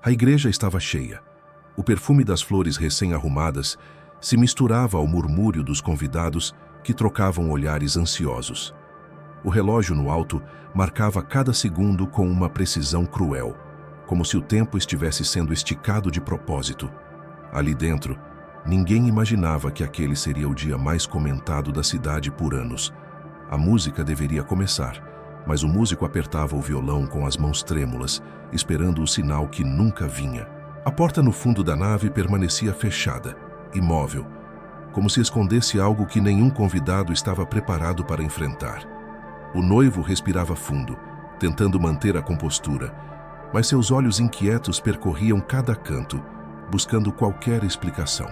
A igreja estava cheia. O perfume das flores recém-arrumadas se misturava ao murmúrio dos convidados que trocavam olhares ansiosos. O relógio no alto marcava cada segundo com uma precisão cruel, como se o tempo estivesse sendo esticado de propósito. Ali dentro, ninguém imaginava que aquele seria o dia mais comentado da cidade por anos. A música deveria começar, mas o músico apertava o violão com as mãos trêmulas, esperando o sinal que nunca vinha. A porta no fundo da nave permanecia fechada, imóvel, como se escondesse algo que nenhum convidado estava preparado para enfrentar. O noivo respirava fundo, tentando manter a compostura, mas seus olhos inquietos percorriam cada canto, buscando qualquer explicação.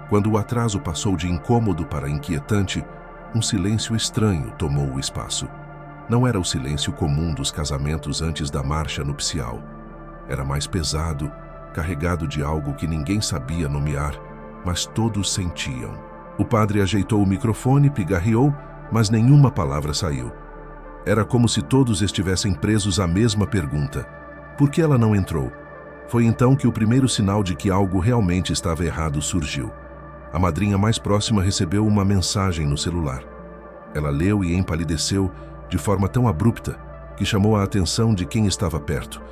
Quando o atraso passou de incômodo para inquietante, um silêncio estranho tomou o espaço. Não era o silêncio comum dos casamentos antes da marcha nupcial. Era mais pesado, carregado de algo que ninguém sabia nomear, mas todos sentiam. O padre ajeitou o microfone, pigarreou, mas nenhuma palavra saiu. Era como se todos estivessem presos à mesma pergunta: por que ela não entrou? Foi então que o primeiro sinal de que algo realmente estava errado surgiu. A madrinha mais próxima recebeu uma mensagem no celular. Ela leu e empalideceu de forma tão abrupta que chamou a atenção de quem estava perto.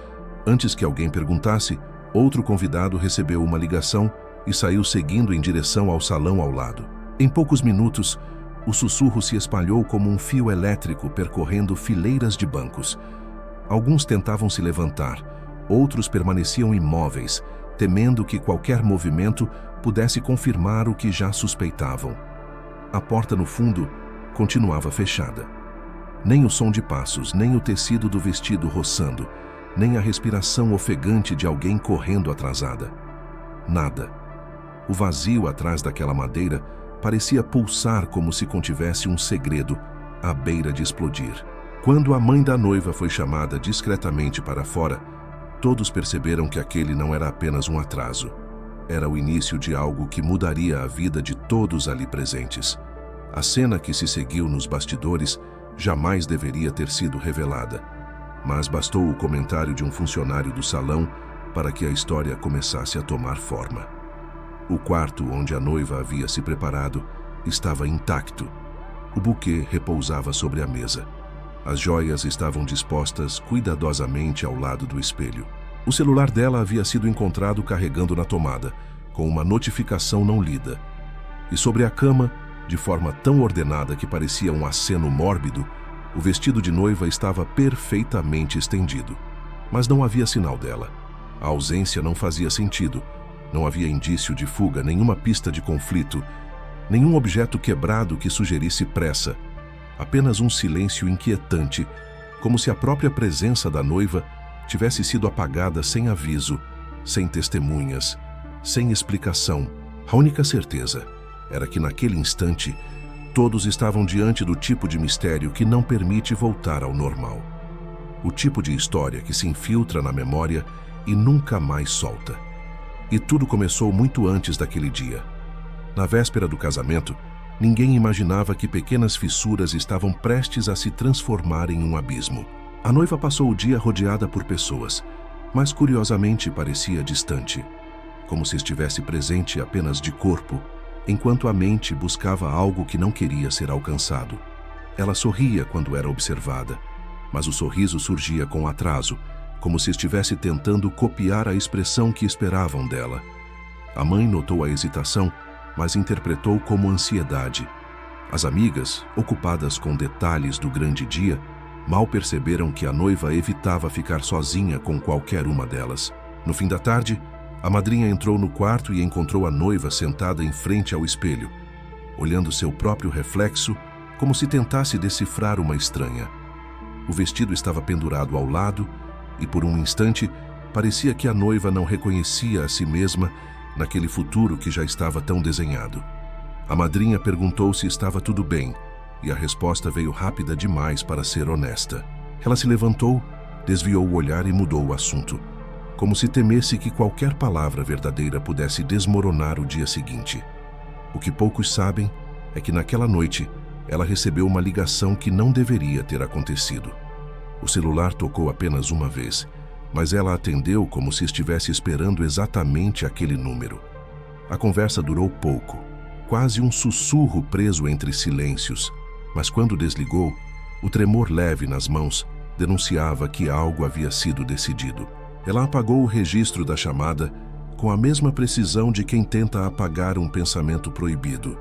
Antes que alguém perguntasse, outro convidado recebeu uma ligação e saiu seguindo em direção ao salão ao lado. Em poucos minutos, o sussurro se espalhou como um fio elétrico percorrendo fileiras de bancos. Alguns tentavam se levantar, outros permaneciam imóveis, temendo que qualquer movimento pudesse confirmar o que já suspeitavam. A porta no fundo continuava fechada. Nem o som de passos, nem o tecido do vestido roçando, nem a respiração ofegante de alguém correndo atrasada. Nada. O vazio atrás daquela madeira parecia pulsar como se contivesse um segredo à beira de explodir. Quando a mãe da noiva foi chamada discretamente para fora, todos perceberam que aquele não era apenas um atraso. Era o início de algo que mudaria a vida de todos ali presentes. A cena que se seguiu nos bastidores jamais deveria ter sido revelada, mas bastou o comentário de um funcionário do salão para que a história começasse a tomar forma. O quarto onde a noiva havia se preparado estava intacto. O buquê repousava sobre a mesa. As joias estavam dispostas cuidadosamente ao lado do espelho. O celular dela havia sido encontrado carregando na tomada, com uma notificação não lida. E sobre a cama, de forma tão ordenada que parecia um aceno mórbido, o vestido de noiva estava perfeitamente estendido. Mas não havia sinal dela. A ausência não fazia sentido. Não havia indício de fuga, nenhuma pista de conflito, nenhum objeto quebrado que sugerisse pressa. Apenas um silêncio inquietante, como se a própria presença da noiva tivesse sido apagada sem aviso, sem testemunhas, sem explicação. A única certeza era que naquele instante todos estavam diante do tipo de mistério que não permite voltar ao normal. O tipo de história que se infiltra na memória e nunca mais solta. E tudo começou muito antes daquele dia. Na véspera do casamento, ninguém imaginava que pequenas fissuras estavam prestes a se transformar em um abismo. A noiva passou o dia rodeada por pessoas, mas curiosamente parecia distante, como se estivesse presente apenas de corpo, enquanto a mente buscava algo que não queria ser alcançado. Ela sorria quando era observada, mas o sorriso surgia com atraso, como se estivesse tentando copiar a expressão que esperavam dela. A mãe notou a hesitação, mas interpretou como ansiedade. As amigas, ocupadas com detalhes do grande dia, mal perceberam que a noiva evitava ficar sozinha com qualquer uma delas. No fim da tarde, a madrinha entrou no quarto e encontrou a noiva sentada em frente ao espelho, olhando seu próprio reflexo como se tentasse decifrar uma estranha. O vestido estava pendurado ao lado e, por um instante, parecia que a noiva não reconhecia a si mesma naquele futuro que já estava tão desenhado. A madrinha perguntou se estava tudo bem, e a resposta veio rápida demais para ser honesta. Ela se levantou, desviou o olhar e mudou o assunto, como se temesse que qualquer palavra verdadeira pudesse desmoronar o dia seguinte. O que poucos sabem é que naquela noite ela recebeu uma ligação que não deveria ter acontecido. O celular tocou apenas uma vez, mas ela atendeu como se estivesse esperando exatamente aquele número. A conversa durou pouco, quase um sussurro preso entre silêncios, mas quando desligou, o tremor leve nas mãos denunciava que algo havia sido decidido. Ela apagou o registro da chamada com a mesma precisão de quem tenta apagar um pensamento proibido,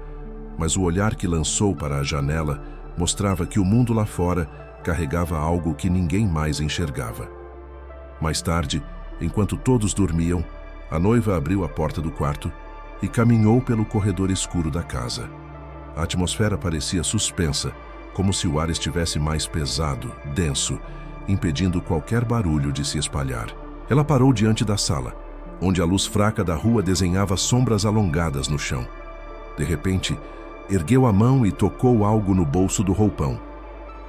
mas o olhar que lançou para a janela mostrava que o mundo lá fora carregava algo que ninguém mais enxergava. Mais tarde, enquanto todos dormiam, a noiva abriu a porta do quarto e caminhou pelo corredor escuro da casa. A atmosfera parecia suspensa, como se o ar estivesse mais pesado, denso, impedindo qualquer barulho de se espalhar. Ela parou diante da sala, onde a luz fraca da rua desenhava sombras alongadas no chão. De repente, ergueu a mão e tocou algo no bolso do roupão.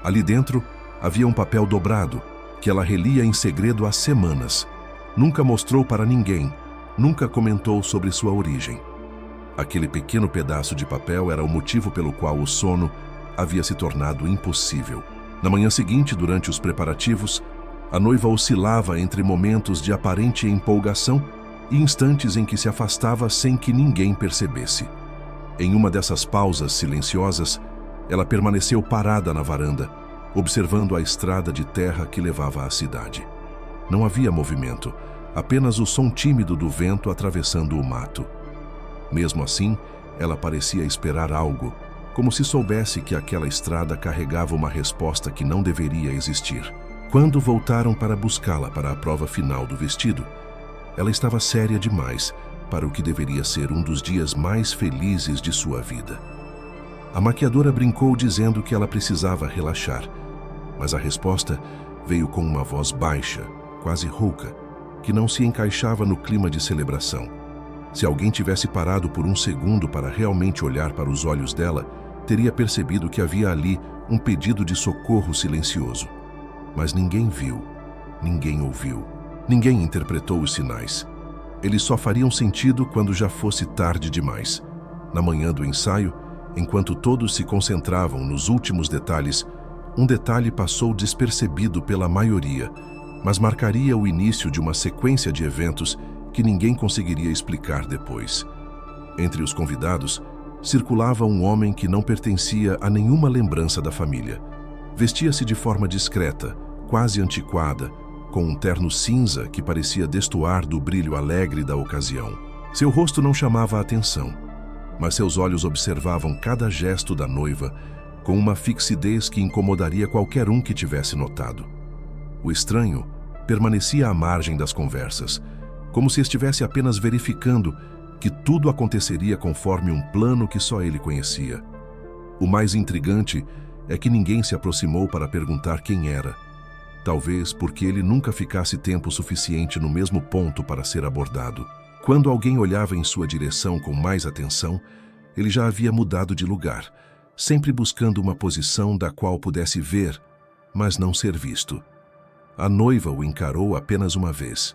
Ali dentro havia um papel dobrado, que ela relia em segredo há semanas. Nunca mostrou para ninguém, nunca comentou sobre sua origem. Aquele pequeno pedaço de papel era o motivo pelo qual o sono havia se tornado impossível. Na manhã seguinte, durante os preparativos, a noiva oscilava entre momentos de aparente empolgação e instantes em que se afastava sem que ninguém percebesse. Em uma dessas pausas silenciosas, ela permaneceu parada na varanda, observando a estrada de terra que levava à cidade. Não havia movimento, apenas o som tímido do vento atravessando o mato. Mesmo assim, ela parecia esperar algo, como se soubesse que aquela estrada carregava uma resposta que não deveria existir. Quando voltaram para buscá-la para a prova final do vestido, ela estava séria demais para o que deveria ser um dos dias mais felizes de sua vida. A maquiadora brincou dizendo que ela precisava relaxar, mas a resposta veio com uma voz baixa, quase rouca, que não se encaixava no clima de celebração. Se alguém tivesse parado por um segundo para realmente olhar para os olhos dela, teria percebido que havia ali um pedido de socorro silencioso. Mas ninguém viu, ninguém ouviu, ninguém interpretou os sinais. Eles só fariam sentido quando já fosse tarde demais. Na manhã do ensaio, enquanto todos se concentravam nos últimos detalhes, um detalhe passou despercebido pela maioria, mas marcaria o início de uma sequência de eventos que ninguém conseguiria explicar depois. Entre os convidados, circulava um homem que não pertencia a nenhuma lembrança da família. Vestia-se de forma discreta, quase antiquada, com um terno cinza que parecia destoar do brilho alegre da ocasião. Seu rosto não chamava a atenção, mas seus olhos observavam cada gesto da noiva com uma fixidez que incomodaria qualquer um que tivesse notado. O estranho permanecia à margem das conversas, como se estivesse apenas verificando que tudo aconteceria conforme um plano que só ele conhecia. O mais intrigante é que ninguém se aproximou para perguntar quem era, talvez porque ele nunca ficasse tempo suficiente no mesmo ponto para ser abordado. Quando alguém olhava em sua direção com mais atenção, ele já havia mudado de lugar, sempre buscando uma posição da qual pudesse ver, mas não ser visto. A noiva o encarou apenas uma vez,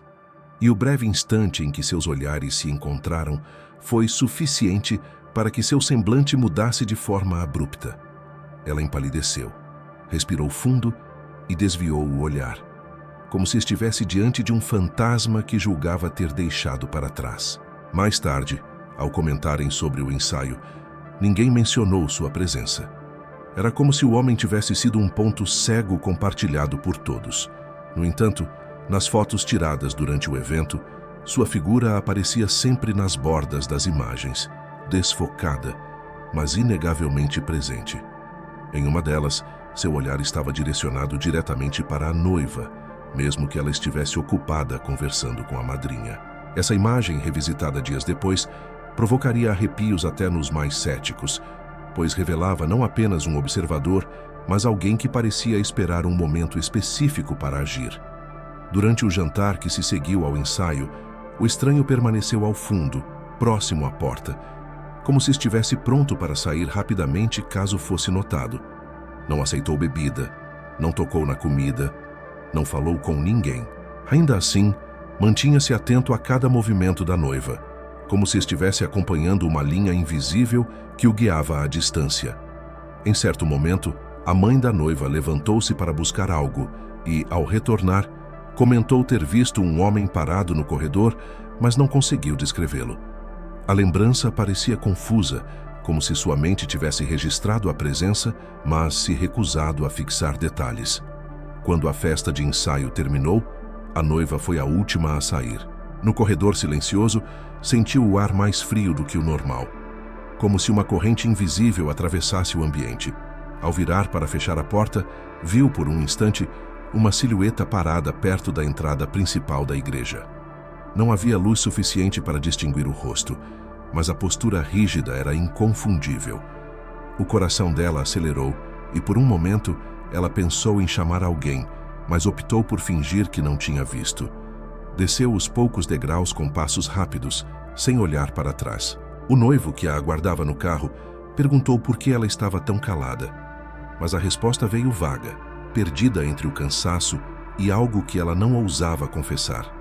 e o breve instante em que seus olhares se encontraram foi suficiente para que seu semblante mudasse de forma abrupta. Ela empalideceu, respirou fundo e desviou o olhar, como se estivesse diante de um fantasma que julgava ter deixado para trás. Mais tarde, ao comentarem sobre o ensaio, ninguém mencionou sua presença. Era como se o homem tivesse sido um ponto cego compartilhado por todos. No entanto, nas fotos tiradas durante o evento, sua figura aparecia sempre nas bordas das imagens, desfocada, mas inegavelmente presente. Em uma delas, seu olhar estava direcionado diretamente para a noiva, mesmo que ela estivesse ocupada conversando com a madrinha. Essa imagem, revisitada dias depois, provocaria arrepios até nos mais céticos, pois revelava não apenas um observador, mas alguém que parecia esperar um momento específico para agir. Durante o jantar que se seguiu ao ensaio, o estranho permaneceu ao fundo, próximo à porta, como se estivesse pronto para sair rapidamente caso fosse notado. Não aceitou bebida, não tocou na comida, não falou com ninguém. Ainda assim, mantinha-se atento a cada movimento da noiva, como se estivesse acompanhando uma linha invisível que o guiava à distância. Em certo momento, a mãe da noiva levantou-se para buscar algo e, ao retornar, Comentou ter visto um homem parado no corredor, mas não conseguiu descrevê-lo. A lembrança parecia confusa, como se sua mente tivesse registrado a presença, mas se recusado a fixar detalhes. Quando a festa de ensaio terminou, a noiva foi a última a sair. No corredor silencioso, sentiu o ar mais frio do que o normal, como se uma corrente invisível atravessasse o ambiente. Ao virar para fechar a porta, viu por um instante uma silhueta parada perto da entrada principal da igreja. Não havia luz suficiente para distinguir o rosto, mas a postura rígida era inconfundível. O coração dela acelerou e, por um momento, ela pensou em chamar alguém, mas optou por fingir que não tinha visto. Desceu os poucos degraus com passos rápidos, sem olhar para trás. O noivo, que a aguardava no carro, perguntou por que ela estava tão calada. Mas a resposta veio vaga, perdida entre o cansaço e algo que ela não ousava confessar.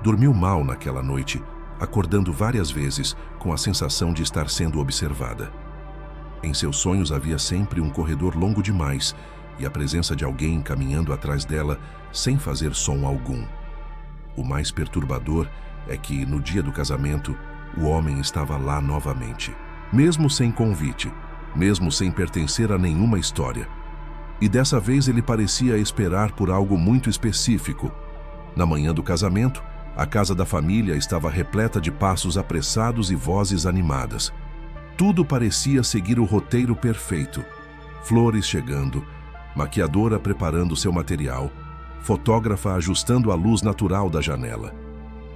Dormiu mal naquela noite, acordando várias vezes com a sensação de estar sendo observada. Em seus sonhos havia sempre um corredor longo demais e a presença de alguém caminhando atrás dela sem fazer som algum. O mais perturbador é que, no dia do casamento, o homem estava lá novamente, mesmo sem convite, mesmo sem pertencer a nenhuma história. E dessa vez ele parecia esperar por algo muito específico. Na manhã do casamento, a casa da família estava repleta de passos apressados e vozes animadas. Tudo parecia seguir o roteiro perfeito. Flores chegando, maquiadora preparando seu material, fotógrafa ajustando a luz natural da janela.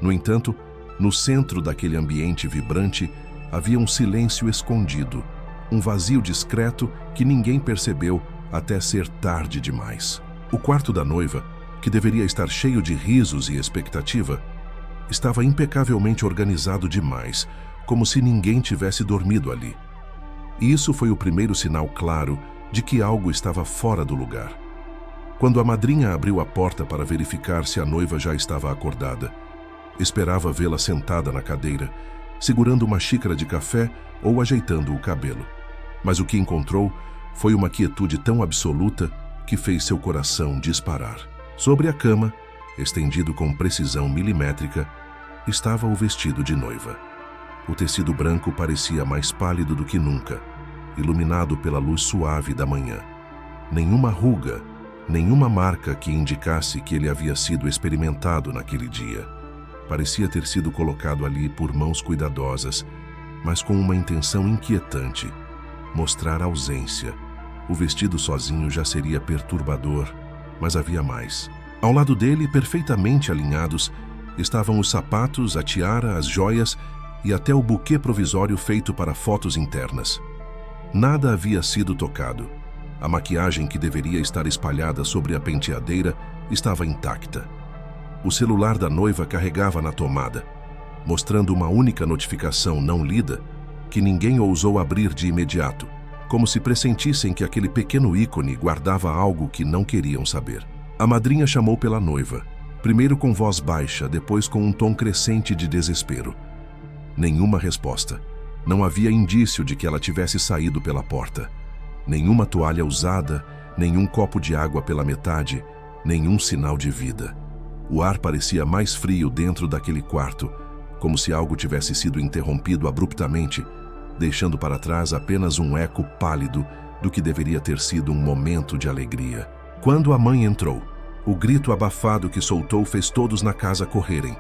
No entanto, no centro daquele ambiente vibrante, havia um silêncio escondido, um vazio discreto que ninguém percebeu até ser tarde demais. O quarto da noiva, que deveria estar cheio de risos e expectativa, estava impecavelmente organizado demais, como se ninguém tivesse dormido ali. E isso foi o primeiro sinal claro de que algo estava fora do lugar. Quando a madrinha abriu a porta para verificar se a noiva já estava acordada, esperava vê-la sentada na cadeira, segurando uma xícara de café ou ajeitando o cabelo. Mas o que encontrou foi uma quietude tão absoluta que fez seu coração disparar. Sobre a cama, estendido com precisão milimétrica, estava o vestido de noiva. O tecido branco parecia mais pálido do que nunca, iluminado pela luz suave da manhã. Nenhuma ruga, nenhuma marca que indicasse que ele havia sido experimentado naquele dia. Parecia ter sido colocado ali por mãos cuidadosas, mas com uma intenção inquietante: mostrar ausência. O vestido sozinho já seria perturbador, mas havia mais. Ao lado dele, perfeitamente alinhados, estavam os sapatos, a tiara, as joias e até o buquê provisório feito para fotos internas. Nada havia sido tocado. A maquiagem que deveria estar espalhada sobre a penteadeira estava intacta. O celular da noiva carregava na tomada, mostrando uma única notificação não lida que ninguém ousou abrir de imediato, como se pressentissem que aquele pequeno ícone guardava algo que não queriam saber. A madrinha chamou pela noiva, primeiro com voz baixa, depois com um tom crescente de desespero. Nenhuma resposta. Não havia indício de que ela tivesse saído pela porta. Nenhuma toalha usada, nenhum copo de água pela metade, nenhum sinal de vida. O ar parecia mais frio dentro daquele quarto, como se algo tivesse sido interrompido abruptamente, deixando para trás apenas um eco pálido do que deveria ter sido um momento de alegria. Quando a mãe entrou, o grito abafado que soltou fez todos na casa correrem.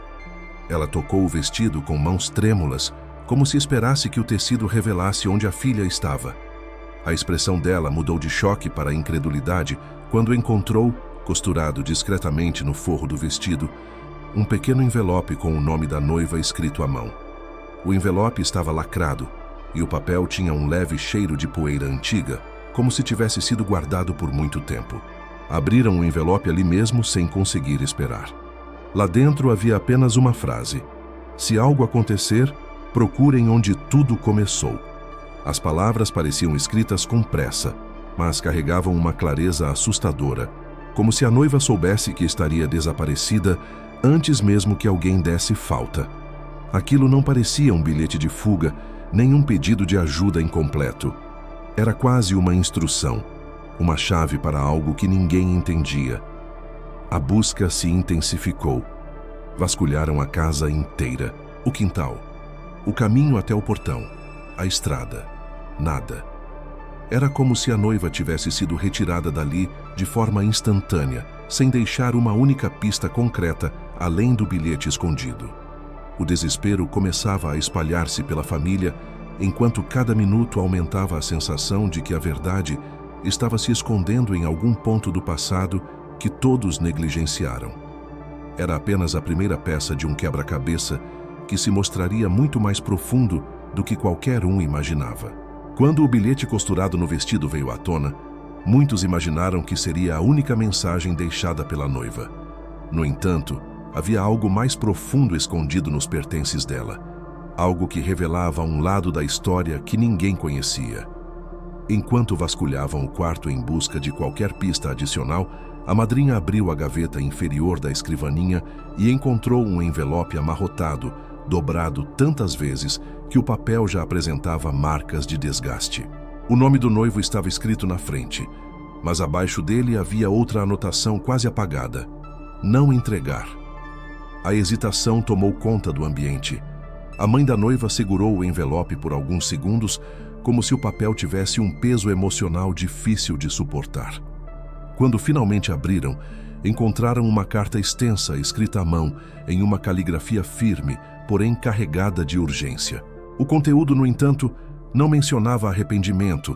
Ela tocou o vestido com mãos trêmulas, como se esperasse que o tecido revelasse onde a filha estava. A expressão dela mudou de choque para incredulidade quando encontrou, costurado discretamente no forro do vestido, um pequeno envelope com o nome da noiva escrito à mão. O envelope estava lacrado e o papel tinha um leve cheiro de poeira antiga, como se tivesse sido guardado por muito tempo. Abriram o envelope ali mesmo sem conseguir esperar. Lá dentro havia apenas uma frase: "Se algo acontecer, procurem onde tudo começou." As palavras pareciam escritas com pressa, mas carregavam uma clareza assustadora, como se a noiva soubesse que estaria desaparecida antes mesmo que alguém desse falta. Aquilo não parecia um bilhete de fuga, nem um pedido de ajuda incompleto. Era quase uma instrução, uma chave para algo que ninguém entendia. A busca se intensificou. Vasculharam a casa inteira, o quintal, o caminho até o portão, a estrada. Nada. Era como se a noiva tivesse sido retirada dali de forma instantânea, sem deixar uma única pista concreta além do bilhete escondido. O desespero começava a espalhar-se pela família, enquanto cada minuto aumentava a sensação de que a verdade estava se escondendo em algum ponto do passado que todos negligenciaram. Era apenas a primeira peça de um quebra-cabeça que se mostraria muito mais profundo do que qualquer um imaginava. Quando o bilhete costurado no vestido veio à tona, muitos imaginaram que seria a única mensagem deixada pela noiva. No entanto, havia algo mais profundo escondido nos pertences dela, algo que revelava um lado da história que ninguém conhecia. Enquanto vasculhavam o quarto em busca de qualquer pista adicional, a madrinha abriu a gaveta inferior da escrivaninha e encontrou um envelope amarrotado, dobrado tantas vezes que o papel já apresentava marcas de desgaste. O nome do noivo estava escrito na frente, mas abaixo dele havia outra anotação quase apagada: não entregar. A hesitação tomou conta do ambiente. A mãe da noiva segurou o envelope por alguns segundos, como se o papel tivesse um peso emocional difícil de suportar. Quando finalmente abriram, encontraram uma carta extensa escrita à mão, em uma caligrafia firme, porém carregada de urgência. O conteúdo, no entanto, não mencionava arrependimento,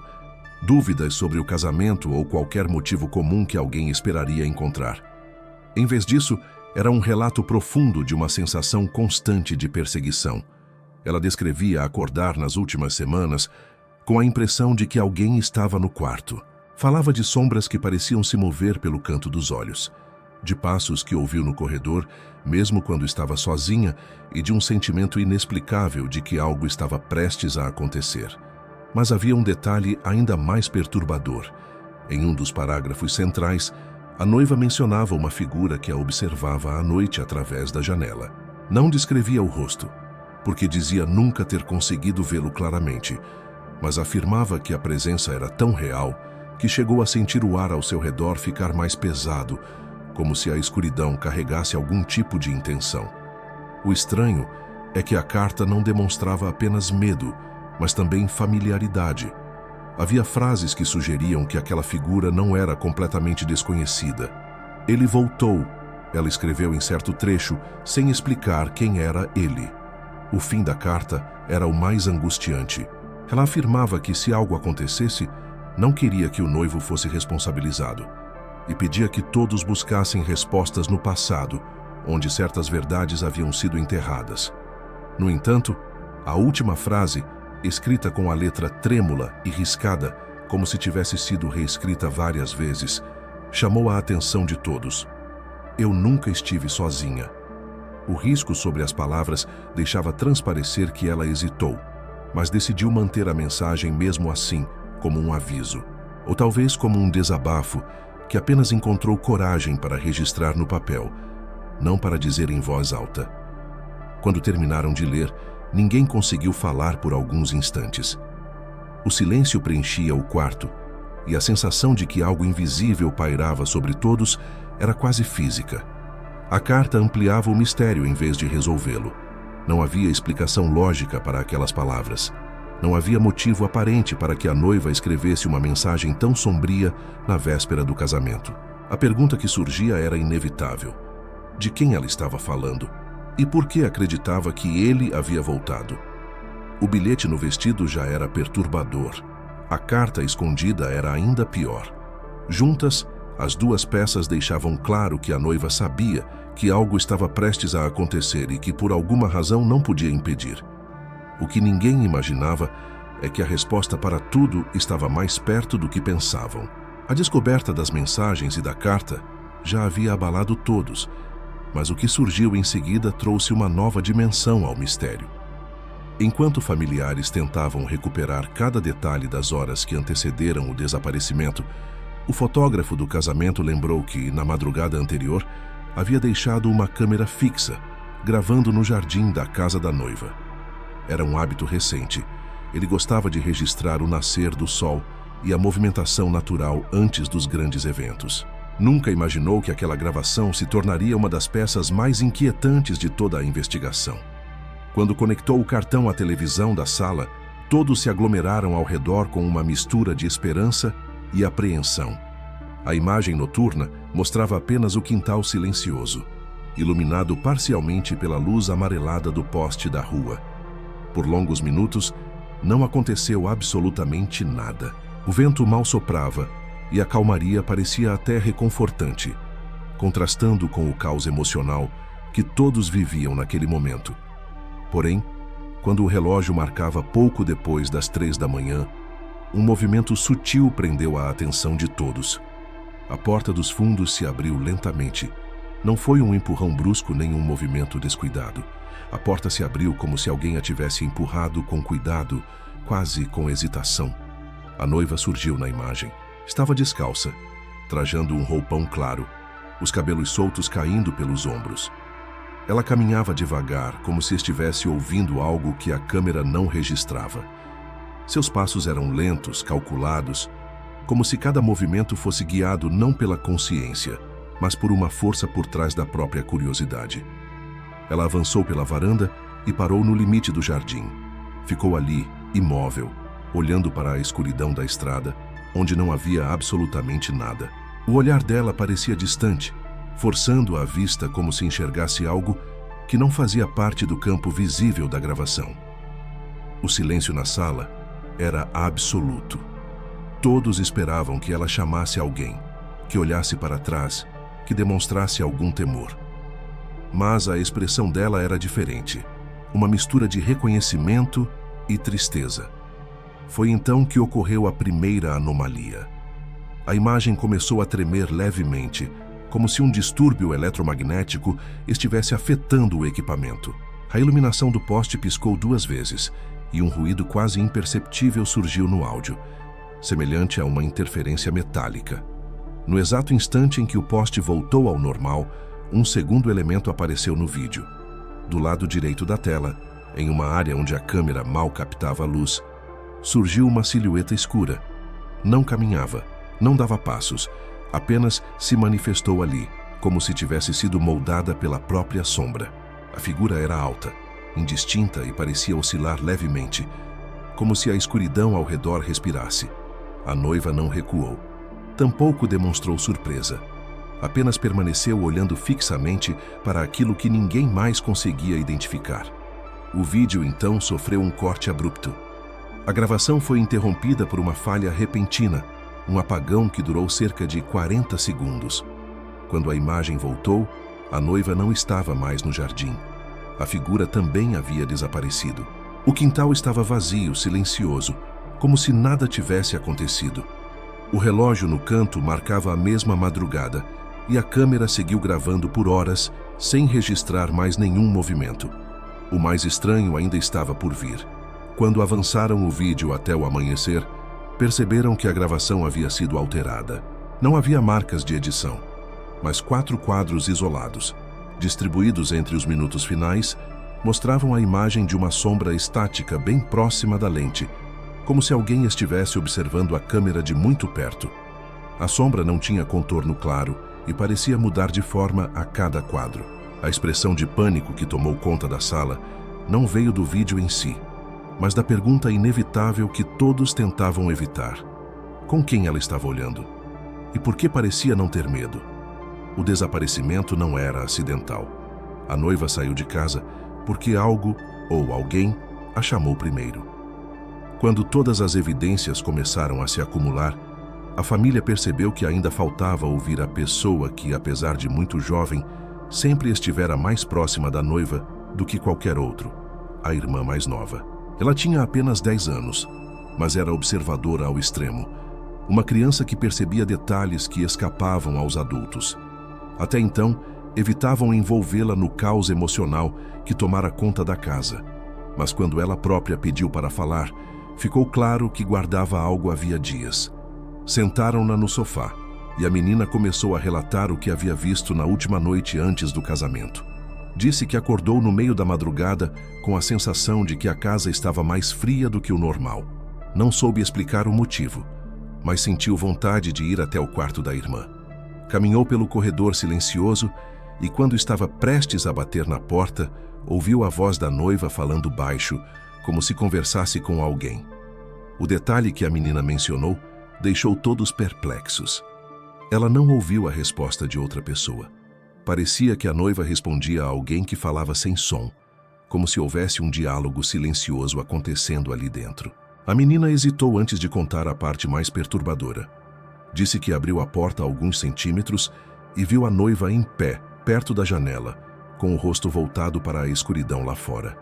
dúvidas sobre o casamento ou qualquer motivo comum que alguém esperaria encontrar. Em vez disso, era um relato profundo de uma sensação constante de perseguição. Ela descrevia acordar nas últimas semanas com a impressão de que alguém estava no quarto. Falava de sombras que pareciam se mover pelo canto dos olhos, de passos que ouviu no corredor, mesmo quando estava sozinha, e de um sentimento inexplicável de que algo estava prestes a acontecer. Mas havia um detalhe ainda mais perturbador. Em um dos parágrafos centrais, a noiva mencionava uma figura que a observava à noite através da janela. Não descrevia o rosto, porque dizia nunca ter conseguido vê-lo claramente, mas afirmava que a presença era tão real que chegou a sentir o ar ao seu redor ficar mais pesado, como se a escuridão carregasse algum tipo de intenção. O estranho é que a carta não demonstrava apenas medo, mas também familiaridade. Havia frases que sugeriam que aquela figura não era completamente desconhecida. Ele voltou, ela escreveu em certo trecho, sem explicar quem era ele. O fim da carta era o mais angustiante. Ela afirmava que se algo acontecesse, não queria que o noivo fosse responsabilizado, e pedia que todos buscassem respostas no passado, onde certas verdades haviam sido enterradas. No entanto, a última frase, escrita com a letra trêmula e riscada, como se tivesse sido reescrita várias vezes, chamou a atenção de todos. Eu nunca estive sozinha. O risco sobre as palavras deixava transparecer que ela hesitou, mas decidiu manter a mensagem mesmo assim, como um aviso, ou talvez como um desabafo que apenas encontrou coragem para registrar no papel, não para dizer em voz alta. Quando terminaram de ler, ninguém conseguiu falar por alguns instantes. O silêncio preenchia o quarto, e a sensação de que algo invisível pairava sobre todos era quase física. A carta ampliava o mistério em vez de resolvê-lo. Não havia explicação lógica para aquelas palavras. Não havia motivo aparente para que a noiva escrevesse uma mensagem tão sombria na véspera do casamento. A pergunta que surgia era inevitável. De quem ela estava falando? E por que acreditava que ele havia voltado? O bilhete no vestido já era perturbador. A carta escondida era ainda pior. Juntas, as duas peças deixavam claro que a noiva sabia que algo estava prestes a acontecer e que por alguma razão não podia impedir. O que ninguém imaginava é que a resposta para tudo estava mais perto do que pensavam. A descoberta das mensagens e da carta já havia abalado todos, mas o que surgiu em seguida trouxe uma nova dimensão ao mistério. Enquanto familiares tentavam recuperar cada detalhe das horas que antecederam o desaparecimento, o fotógrafo do casamento lembrou que, na madrugada anterior, havia deixado uma câmera fixa, gravando no jardim da casa da noiva. Era um hábito recente. Ele gostava de registrar o nascer do sol e a movimentação natural antes dos grandes eventos. Nunca imaginou que aquela gravação se tornaria uma das peças mais inquietantes de toda a investigação. Quando conectou o cartão à televisão da sala, todos se aglomeraram ao redor com uma mistura de esperança e apreensão. A imagem noturna mostrava apenas o quintal silencioso, iluminado parcialmente pela luz amarelada do poste da rua. Por longos minutos, não aconteceu absolutamente nada. O vento mal soprava e a calmaria parecia até reconfortante, contrastando com o caos emocional que todos viviam naquele momento. Porém, quando o relógio marcava pouco depois das 3 da manhã, um movimento sutil prendeu a atenção de todos. A porta dos fundos se abriu lentamente. Não foi um empurrão brusco nem um movimento descuidado. A porta se abriu como se alguém a tivesse empurrado com cuidado, quase com hesitação. A noiva surgiu na imagem. Estava descalça, trajando um roupão claro, os cabelos soltos caindo pelos ombros. Ela caminhava devagar, como se estivesse ouvindo algo que a câmera não registrava. Seus passos eram lentos, calculados, como se cada movimento fosse guiado não pela consciência, mas por uma força por trás da própria curiosidade. Ela avançou pela varanda e parou no limite do jardim. Ficou ali, imóvel, olhando para a escuridão da estrada, onde não havia absolutamente nada. O olhar dela parecia distante, forçando a vista como se enxergasse algo que não fazia parte do campo visível da gravação. O silêncio na sala era absoluto. Todos esperavam que ela chamasse alguém, que olhasse para trás, que demonstrasse algum temor. Mas a expressão dela era diferente, uma mistura de reconhecimento e tristeza. Foi então que ocorreu a primeira anomalia. A imagem começou a tremer levemente, como se um distúrbio eletromagnético estivesse afetando o equipamento. A iluminação do poste piscou 2 vezes e um ruído quase imperceptível surgiu no áudio, semelhante a uma interferência metálica. No exato instante em que o poste voltou ao normal, um segundo elemento apareceu no vídeo. Do lado direito da tela, em uma área onde a câmera mal captava a luz, surgiu uma silhueta escura. Não caminhava, não dava passos, apenas se manifestou ali, como se tivesse sido moldada pela própria sombra. A figura era alta, indistinta e parecia oscilar levemente, como se a escuridão ao redor respirasse. A noiva não recuou. Tampouco demonstrou surpresa. Apenas permaneceu olhando fixamente para aquilo que ninguém mais conseguia identificar. O vídeo então sofreu um corte abrupto. A gravação foi interrompida por uma falha repentina, um apagão que durou cerca de 40 segundos. Quando a imagem voltou, a noiva não estava mais no jardim. A figura também havia desaparecido. O quintal estava vazio, silencioso, como se nada tivesse acontecido. O relógio no canto marcava a mesma madrugada e a câmera seguiu gravando por horas, sem registrar mais nenhum movimento. O mais estranho ainda estava por vir. Quando avançaram o vídeo até o amanhecer, perceberam que a gravação havia sido alterada. Não havia marcas de edição, mas 4 quadros isolados, distribuídos entre os minutos finais, mostravam a imagem de uma sombra estática bem próxima da lente, como se alguém estivesse observando a câmera de muito perto. A sombra não tinha contorno claro e parecia mudar de forma a cada quadro. A expressão de pânico que tomou conta da sala não veio do vídeo em si, mas da pergunta inevitável que todos tentavam evitar. Com quem ela estava olhando? E por que parecia não ter medo? O desaparecimento não era acidental. A noiva saiu de casa porque algo ou alguém a chamou primeiro. Quando todas as evidências começaram a se acumular, a família percebeu que ainda faltava ouvir a pessoa que, apesar de muito jovem, sempre estivera mais próxima da noiva do que qualquer outro, a irmã mais nova. Ela tinha apenas 10 anos, mas era observadora ao extremo. Uma criança que percebia detalhes que escapavam aos adultos. Até então, evitavam envolvê-la no caos emocional que tomara conta da casa. Mas quando ela própria pediu para falar, ficou claro que guardava algo havia dias. Sentaram-na no sofá e a menina começou a relatar o que havia visto na última noite antes do casamento. Disse que acordou no meio da madrugada com a sensação de que a casa estava mais fria do que o normal. Não soube explicar o motivo, mas sentiu vontade de ir até o quarto da irmã. Caminhou pelo corredor silencioso e, quando estava prestes a bater na porta, ouviu a voz da noiva falando baixo, como se conversasse com alguém. O detalhe que a menina mencionou deixou todos perplexos. Ela não ouviu a resposta de outra pessoa. Parecia que a noiva respondia a alguém que falava sem som, como se houvesse um diálogo silencioso acontecendo ali dentro. A menina hesitou antes de contar a parte mais perturbadora. Disse que abriu a porta a alguns centímetros e viu a noiva em pé, perto da janela, com o rosto voltado para a escuridão lá fora.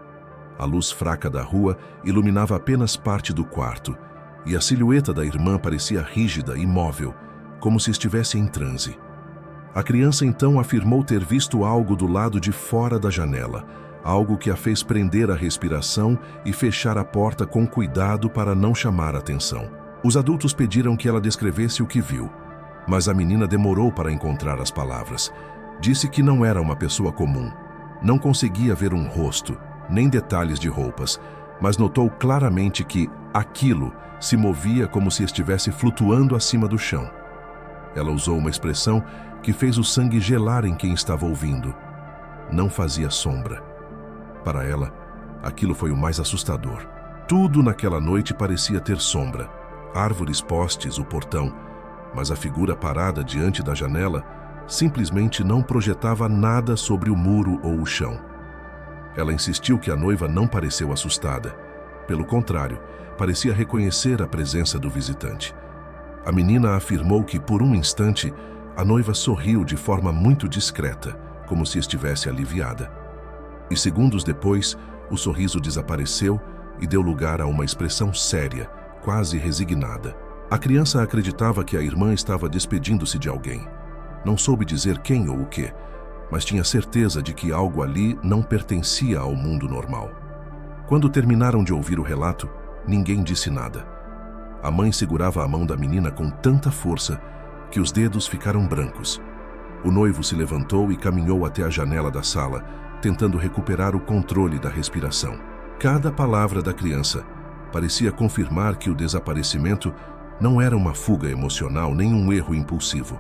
A luz fraca da rua iluminava apenas parte do quarto, e a silhueta da irmã parecia rígida e imóvel, como se estivesse em transe. A criança então afirmou ter visto algo do lado de fora da janela, algo que a fez prender a respiração e fechar a porta com cuidado para não chamar a atenção. Os adultos pediram que ela descrevesse o que viu, mas a menina demorou para encontrar as palavras. Disse que não era uma pessoa comum. Não conseguia ver um rosto, nem detalhes de roupas, mas notou claramente que aquilo se movia como se estivesse flutuando acima do chão. Ela usou uma expressão que fez o sangue gelar em quem estava ouvindo. Não fazia sombra. Para ela, aquilo foi o mais assustador. Tudo naquela noite parecia ter sombra. Árvores, postes, o portão, mas a figura parada diante da janela simplesmente não projetava nada sobre o muro ou o chão. Ela insistiu que a noiva não pareceu assustada. Pelo contrário, parecia reconhecer a presença do visitante. A menina afirmou que, por um instante, a noiva sorriu de forma muito discreta, como se estivesse aliviada. E segundos depois, o sorriso desapareceu e deu lugar a uma expressão séria, quase resignada. A criança acreditava que a irmã estava despedindo-se de alguém. Não soube dizer quem ou o quê, mas tinha certeza de que algo ali não pertencia ao mundo normal. Quando terminaram de ouvir o relato, ninguém disse nada. A mãe segurava a mão da menina com tanta força que os dedos ficaram brancos. O noivo se levantou e caminhou até a janela da sala, tentando recuperar o controle da respiração. Cada palavra da criança parecia confirmar que o desaparecimento não era uma fuga emocional nem um erro impulsivo.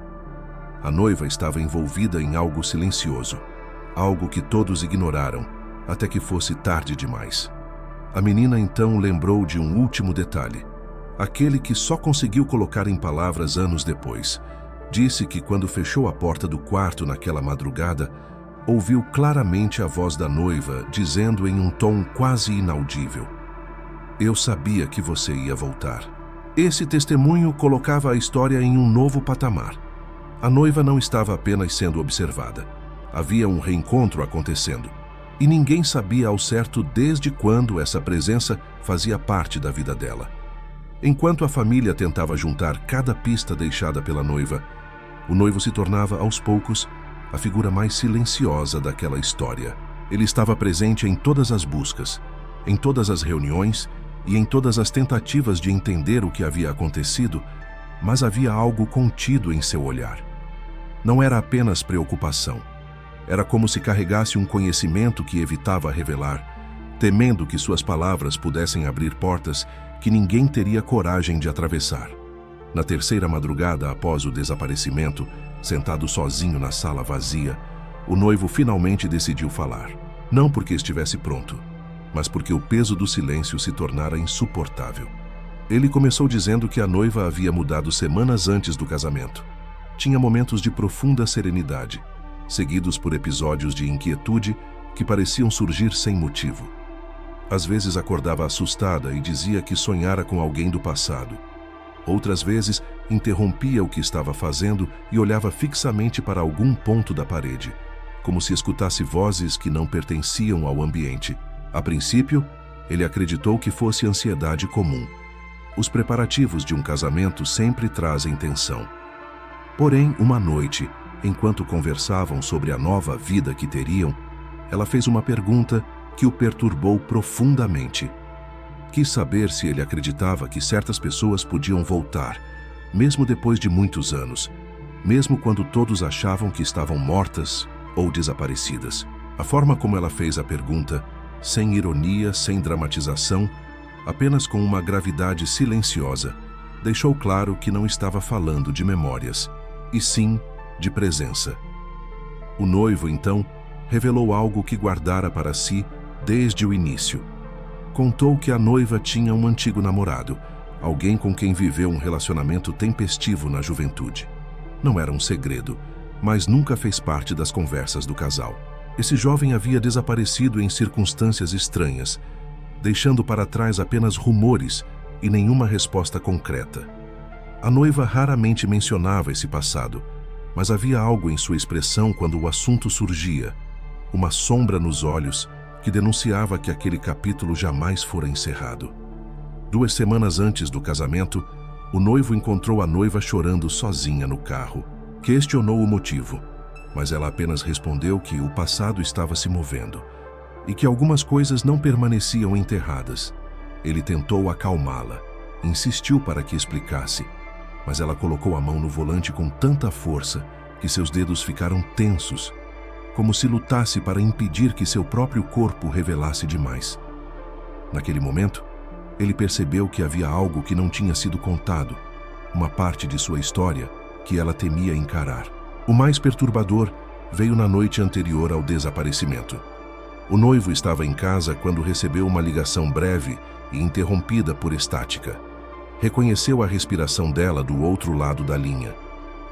A noiva estava envolvida em algo silencioso, algo que todos ignoraram, até que fosse tarde demais. A menina então lembrou de um último detalhe, aquele que só conseguiu colocar em palavras anos depois. Disse que quando fechou a porta do quarto naquela madrugada, ouviu claramente a voz da noiva dizendo em um tom quase inaudível: "Eu sabia que você ia voltar." Esse testemunho colocava a história em um novo patamar. A noiva não estava apenas sendo observada. Havia um reencontro acontecendo. E ninguém sabia ao certo desde quando essa presença fazia parte da vida dela. Enquanto a família tentava juntar cada pista deixada pela noiva, o noivo se tornava, aos poucos, a figura mais silenciosa daquela história. Ele estava presente em todas as buscas, em todas as reuniões e em todas as tentativas de entender o que havia acontecido, mas havia algo contido em seu olhar. Não era apenas preocupação. Era como se carregasse um conhecimento que evitava revelar, temendo que suas palavras pudessem abrir portas que ninguém teria coragem de atravessar. Na terceira madrugada após o desaparecimento, sentado sozinho na sala vazia, o noivo finalmente decidiu falar. Não porque estivesse pronto, mas porque o peso do silêncio se tornara insuportável. Ele começou dizendo que a noiva havia mudado semanas antes do casamento. Tinha momentos de profunda serenidade, seguidos por episódios de inquietude que pareciam surgir sem motivo. Às vezes acordava assustada e dizia que sonhara com alguém do passado. Outras vezes interrompia o que estava fazendo e olhava fixamente para algum ponto da parede, como se escutasse vozes que não pertenciam ao ambiente. A princípio, ele acreditou que fosse ansiedade comum. Os preparativos de um casamento sempre trazem tensão. Porém, uma noite, enquanto conversavam sobre a nova vida que teriam, ela fez uma pergunta que o perturbou profundamente. Quis saber se ele acreditava que certas pessoas podiam voltar, mesmo depois de muitos anos, mesmo quando todos achavam que estavam mortas ou desaparecidas. A forma como ela fez a pergunta, sem ironia, sem dramatização, apenas com uma gravidade silenciosa, deixou claro que não estava falando de memórias, e sim de presença. O noivo, então, revelou algo que guardara para si desde o início. Contou que a noiva tinha um antigo namorado, alguém com quem viveu um relacionamento tempestivo na juventude. Não era um segredo, mas nunca fez parte das conversas do casal. Esse jovem havia desaparecido em circunstâncias estranhas, deixando para trás apenas rumores e nenhuma resposta concreta. A noiva raramente mencionava esse passado, mas havia algo em sua expressão quando o assunto surgia, uma sombra nos olhos que denunciava que aquele capítulo jamais fora encerrado. 2 semanas antes do casamento, o noivo encontrou a noiva chorando sozinha no carro. Questionou o motivo, mas ela apenas respondeu que o passado estava se movendo e que algumas coisas não permaneciam enterradas. Ele tentou acalmá-la, insistiu para que explicasse, mas ela colocou a mão no volante com tanta força que seus dedos ficaram tensos, como se lutasse para impedir que seu próprio corpo revelasse demais. Naquele momento, ele percebeu que havia algo que não tinha sido contado, uma parte de sua história que ela temia encarar. O mais perturbador veio na noite anterior ao desaparecimento. O noivo estava em casa quando recebeu uma ligação breve e interrompida por estática. Reconheceu a respiração dela do outro lado da linha.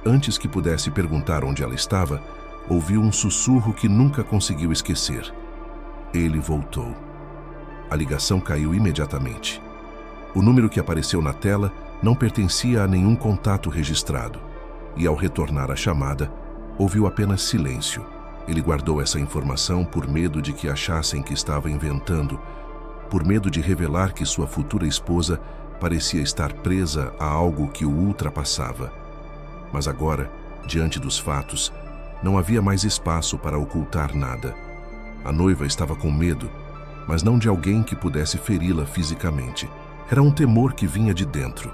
Antes que pudesse perguntar onde ela estava, ouviu um sussurro que nunca conseguiu esquecer. Ele voltou. A ligação caiu imediatamente. O número que apareceu na tela não pertencia a nenhum contato registrado, e ao retornar a chamada, ouviu apenas silêncio. Ele guardou essa informação por medo de que achassem que estava inventando, por medo de revelar que sua futura esposa parecia estar presa a algo que o ultrapassava. Mas agora, diante dos fatos, não havia mais espaço para ocultar nada. A noiva estava com medo, mas não de alguém que pudesse feri-la fisicamente. Era um temor que vinha de dentro,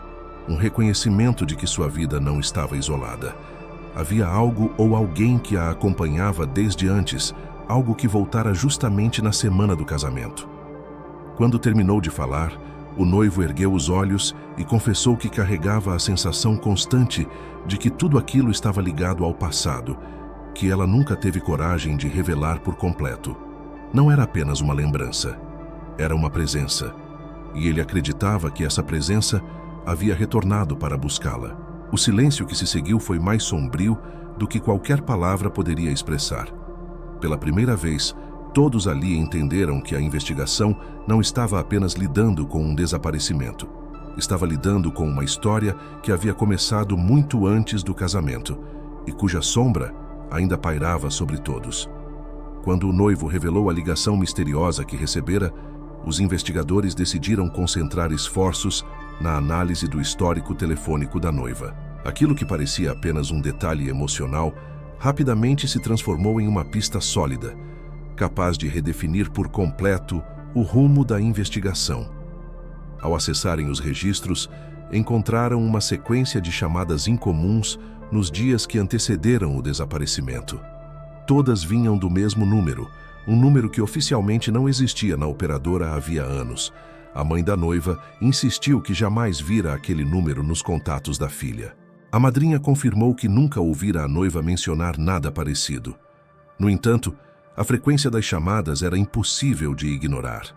um reconhecimento de que sua vida não estava isolada. Havia algo ou alguém que a acompanhava desde antes, algo que voltara justamente na semana do casamento. Quando terminou de falar, o noivo ergueu os olhos e confessou que carregava a sensação constante de que tudo aquilo estava ligado ao passado, que ela nunca teve coragem de revelar por completo. Não era apenas uma lembrança, era uma presença, e ele acreditava que essa presença havia retornado para buscá-la. O silêncio que se seguiu foi mais sombrio do que qualquer palavra poderia expressar. Pela primeira vez, todos ali entenderam que a investigação não estava apenas lidando com um desaparecimento. Estava lidando com uma história que havia começado muito antes do casamento e cuja sombra ainda pairava sobre todos. Quando o noivo revelou a ligação misteriosa que recebera, os investigadores decidiram concentrar esforços na análise do histórico telefônico da noiva. Aquilo que parecia apenas um detalhe emocional rapidamente se transformou em uma pista sólida, capaz de redefinir por completo o rumo da investigação. Ao acessarem os registros, encontraram uma sequência de chamadas incomuns nos dias que antecederam o desaparecimento. Todas vinham do mesmo número, um número que oficialmente não existia na operadora havia anos. A mãe da noiva insistiu que jamais vira aquele número nos contatos da filha. A madrinha confirmou que nunca ouvira a noiva mencionar nada parecido. No entanto, a frequência das chamadas era impossível de ignorar.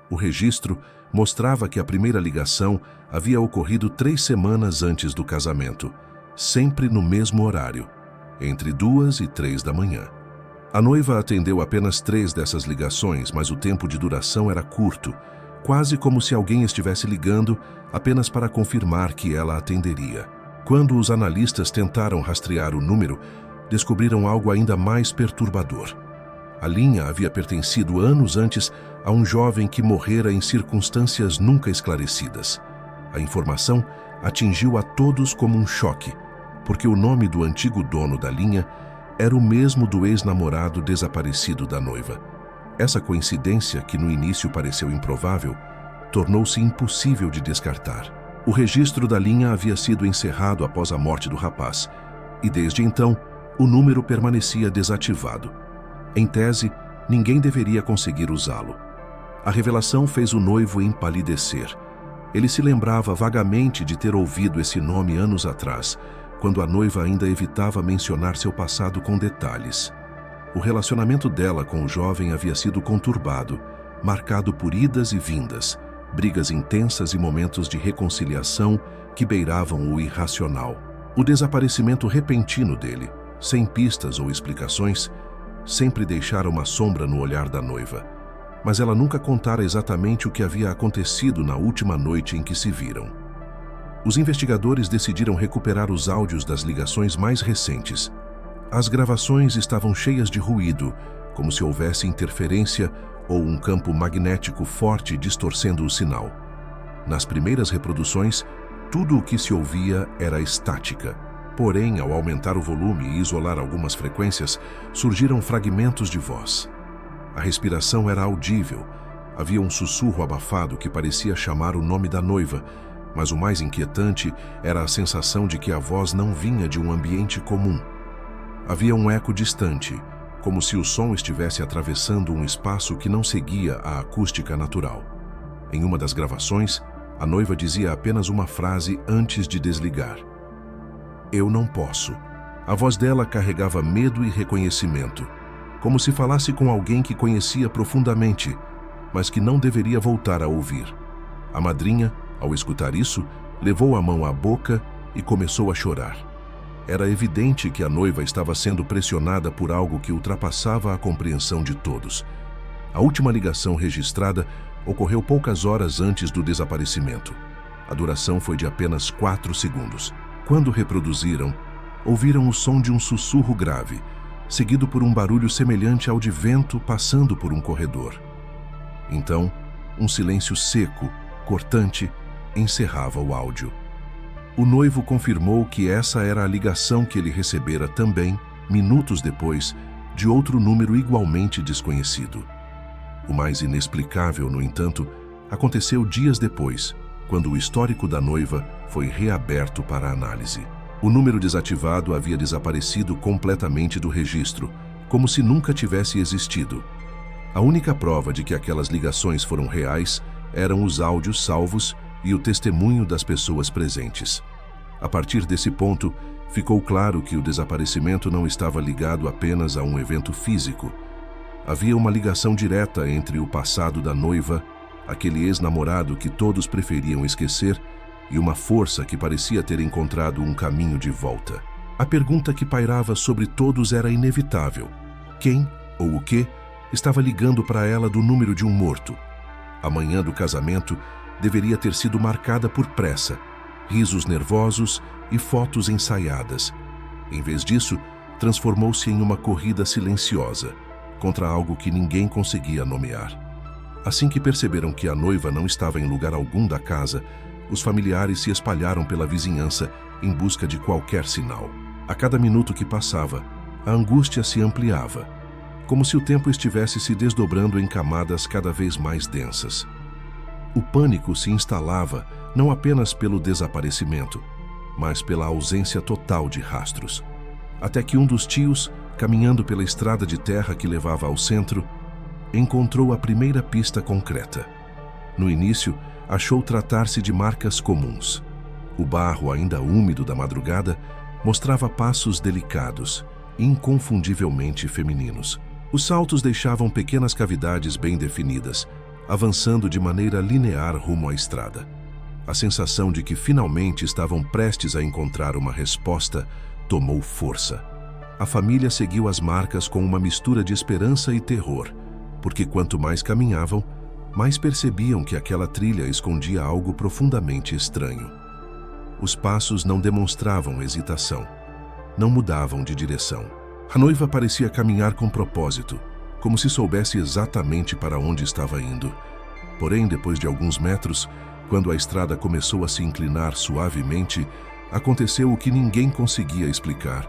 O registro mostrava que a primeira ligação havia ocorrido 3 semanas antes do casamento, sempre no mesmo horário, entre 2 e 3 da manhã. A noiva atendeu apenas 3 dessas ligações, mas o tempo de duração era curto, quase como se alguém estivesse ligando apenas para confirmar que ela atenderia. Quando os analistas tentaram rastrear o número, descobriram algo ainda mais perturbador. A linha havia pertencido anos antes a um jovem que morrera em circunstâncias nunca esclarecidas. A informação atingiu a todos como um choque, porque o nome do antigo dono da linha era o mesmo do ex-namorado desaparecido da noiva. Essa coincidência, que no início pareceu improvável, tornou-se impossível de descartar. O registro da linha havia sido encerrado após a morte do rapaz, e desde então, o número permanecia desativado. Em tese, ninguém deveria conseguir usá-lo. A revelação fez o noivo empalidecer. Ele se lembrava vagamente de ter ouvido esse nome anos atrás, quando a noiva ainda evitava mencionar seu passado com detalhes. O relacionamento dela com o jovem havia sido conturbado, marcado por idas e vindas, brigas intensas e momentos de reconciliação que beiravam o irracional. O desaparecimento repentino dele, sem pistas ou explicações, sempre deixara uma sombra no olhar da noiva, mas ela nunca contara exatamente o que havia acontecido na última noite em que se viram. Os investigadores decidiram recuperar os áudios das ligações mais recentes. As gravações estavam cheias de ruído, como se houvesse interferência ou um campo magnético forte distorcendo o sinal. Nas primeiras reproduções, tudo o que se ouvia era estática. Porém, ao aumentar o volume e isolar algumas frequências, surgiram fragmentos de voz. A respiração era audível. Havia um sussurro abafado que parecia chamar o nome da noiva, mas o mais inquietante era a sensação de que a voz não vinha de um ambiente comum. Havia um eco distante, como se o som estivesse atravessando um espaço que não seguia a acústica natural. Em uma das gravações, a noiva dizia apenas uma frase antes de desligar. "Eu não posso." A voz dela carregava medo e reconhecimento, como se falasse com alguém que conhecia profundamente, mas que não deveria voltar a ouvir. A madrinha, ao escutar isso, levou a mão à boca e começou a chorar. Era evidente que a noiva estava sendo pressionada por algo que ultrapassava a compreensão de todos. A última ligação registrada ocorreu poucas horas antes do desaparecimento. A duração foi de apenas 4 segundos. Quando reproduziram, ouviram o som de um sussurro grave, seguido por um barulho semelhante ao de vento passando por um corredor. Então, um silêncio seco, cortante, encerrava o áudio. O noivo confirmou que essa era a ligação que ele recebera também, minutos depois, de outro número igualmente desconhecido. O mais inexplicável, no entanto, aconteceu dias depois, quando o histórico da noiva foi reaberto para análise. O número desativado havia desaparecido completamente do registro, como se nunca tivesse existido. A única prova de que aquelas ligações foram reais eram os áudios salvos e o testemunho das pessoas presentes. A partir desse ponto, ficou claro que o desaparecimento não estava ligado apenas a um evento físico. Havia uma ligação direta entre o passado da noiva, aquele ex-namorado que todos preferiam esquecer, e uma força que parecia ter encontrado um caminho de volta. A pergunta que pairava sobre todos era inevitável. Quem, ou o que, estava ligando para ela do número de um morto? A manhã do casamento deveria ter sido marcada por pressa, risos nervosos e fotos ensaiadas. Em vez disso, transformou-se em uma corrida silenciosa, contra algo que ninguém conseguia nomear. Assim que perceberam que a noiva não estava em lugar algum da casa, os familiares se espalharam pela vizinhança em busca de qualquer sinal. A cada minuto que passava, a angústia se ampliava, como se o tempo estivesse se desdobrando em camadas cada vez mais densas. O pânico se instalava não apenas pelo desaparecimento, mas pela ausência total de rastros. Até que um dos tios, caminhando pela estrada de terra que levava ao centro, encontrou a primeira pista concreta. No início, achou tratar-se de marcas comuns. O barro ainda úmido da madrugada mostrava passos delicados, inconfundivelmente femininos. Os saltos deixavam pequenas cavidades bem definidas, avançando de maneira linear rumo à estrada. A sensação de que finalmente estavam prestes a encontrar uma resposta tomou força. A família seguiu as marcas com uma mistura de esperança e terror, porque quanto mais caminhavam, mais percebiam que aquela trilha escondia algo profundamente estranho. Os passos não demonstravam hesitação, não mudavam de direção. A noiva parecia caminhar com propósito, como se soubesse exatamente para onde estava indo. Porém, depois de alguns metros, quando a estrada começou a se inclinar suavemente, aconteceu o que ninguém conseguia explicar.